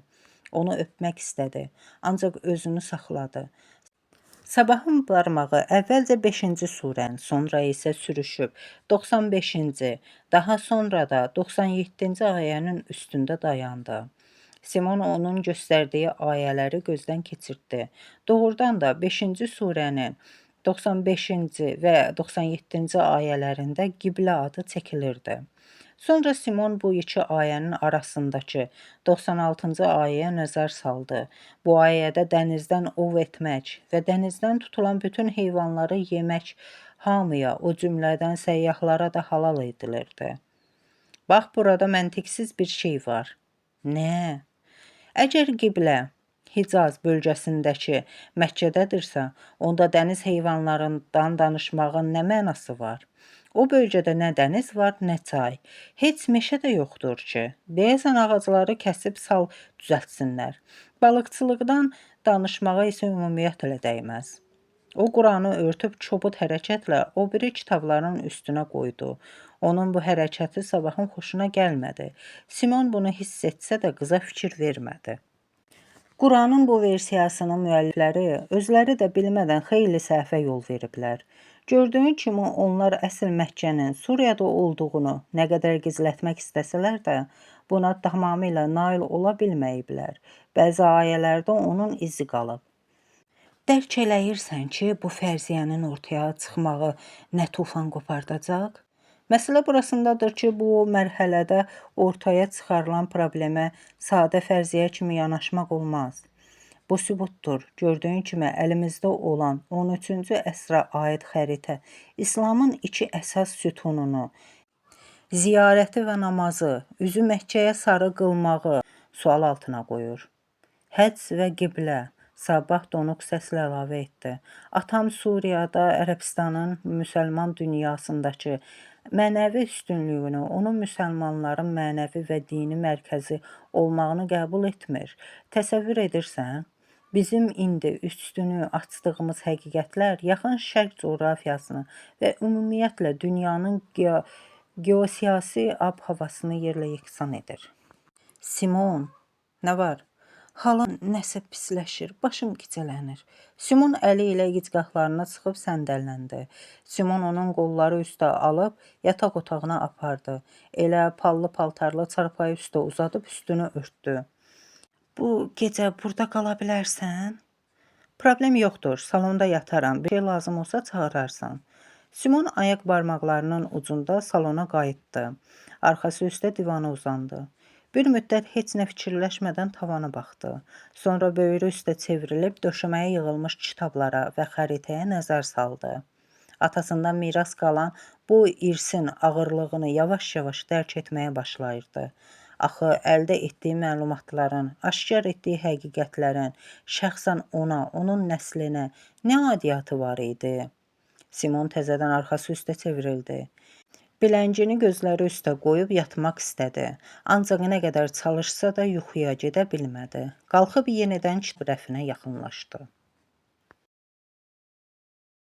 Onu öpmək istədi, ancaq özünü saxladı. Sabahın barmağı əvvəlcə 5-ci surəni, sonra isə sürüşüb 95-ci, daha sonra da 97-ci ayənin üstündə dayandı. Simon onun göstərdiyi ayələri gözdən keçirtdi. Doğrudan da 5-ci surənin 95-ci və 97-ci ayələrində qiblə adı çəkilirdi. Sonra Simon bu iki ayənin arasındakı 96-cı ayəyə nəzər saldı. Bu ayədə dənizdən ov etmək və dənizdən tutulan bütün heyvanları yemək hamıya, o cümlədən səyyahlara da halal edilirdi. Bax, burada məntiqsiz bir şey var. Nə? Əgər qiblə Hicaz bölgəsindəki Məkkədədirsə, onda dəniz heyvanlarından danışmağın nə mənası var? O bölgədə nə dəniz var, nə çay. Heç meşə də yoxdur ki. Deyəsən ağacları kəsib sal düzəltsinlər. Balıqçılıqdan danışmağa isə ümumiyyətlə dəyməz. O Quranı örtüb çobud hərəkətlə o biri kitabların üstünə qoydu. Onun bu hərəkəti Sabahın xoşuna gəlmədi. Simon bunu hiss etsə də qıza fikir vermədi. Quranın bu versiyasının müəllifləri özləri də bilmədən xeyli səhvə yol veriblər. Gördüyün kimi onlar əsl Məkkənin Suriyada olduğunu nə qədər gizlətmək istəsələr də, buna tamamilə nail ola bilməyiblər. Bəzi ayələrdə onun izi qalıb. Dərk eləyirsən ki, bu fərziyyənin ortaya çıxmağı nə tufan qopardacaq? Məsələ burasındadır ki, bu mərhələdə ortaya çıxarılan problemə sadə fərziyyə kimi yanaşmaq olmaz. Bu sübutdur. Gördüyün kimi əlimizdə olan 13-cü əsrə aid xəritə İslamın iki əsas sütununu, ziyarəti və namazı, üzü Məkkəyə sarı qılmağı sual altına qoyur. Həcc və qiblə, Sabah donuq səslə əlavə etdi. Atam Suriyada Ərəbistanın müsəlman dünyasındakı mənəvi üstünlüyünü, onun müsəlmanların mənəvi və dini mərkəzi olmağını qəbul etmir. Təsəvvür edirsən? Bizim indi üstünü açdığımız həqiqətlər yaxın şərq coğrafiyasını və ümumiyyətlə dünyanın geosiyasi ab-havasını yerlə yeksan edir. Simon, nə var? Hala nəsə pisləşir, başım gicələnir. Simon əli ilə gicgahlarına çıxıb səndəlləndi. Simon onun qolları üstə alıb yataq otağına apardı. Elə pallı paltarlı çarpayı üstə uzadıb üstünü örtdü. Bu gecə burada qala bilərsən? Problem yoxdur, salonda yataram. Bir şey lazım olsa çağırarsan. Simon ayaq barmaqlarının ucunda salona qayıtdı. Arxası üstə divana uzandı. Bir müddət heç nə fikirləşmədən tavana baxdı. Sonra böyrü üstə çevrilib döşəməyə yığılmış kitablara və xəritəyə nəzər saldı. Atasından miras qalan bu irsin ağırlığını yavaş-yavaş dərk etməyə başlayırdı. Axı əldə etdiyi məlumatların, aşkar etdiyi həqiqətlərin şəxsən ona, onun nəslinə nə adiyyatı var idi? Simon təzədən arxası üstə çevrildi. Biləncini gözləri üstə qoyub yatmaq istədi. Ancaq nə qədər çalışsa da yuxuya gedə bilmədi. Qalxıb yenidən kitab rəfinə yaxınlaşdı.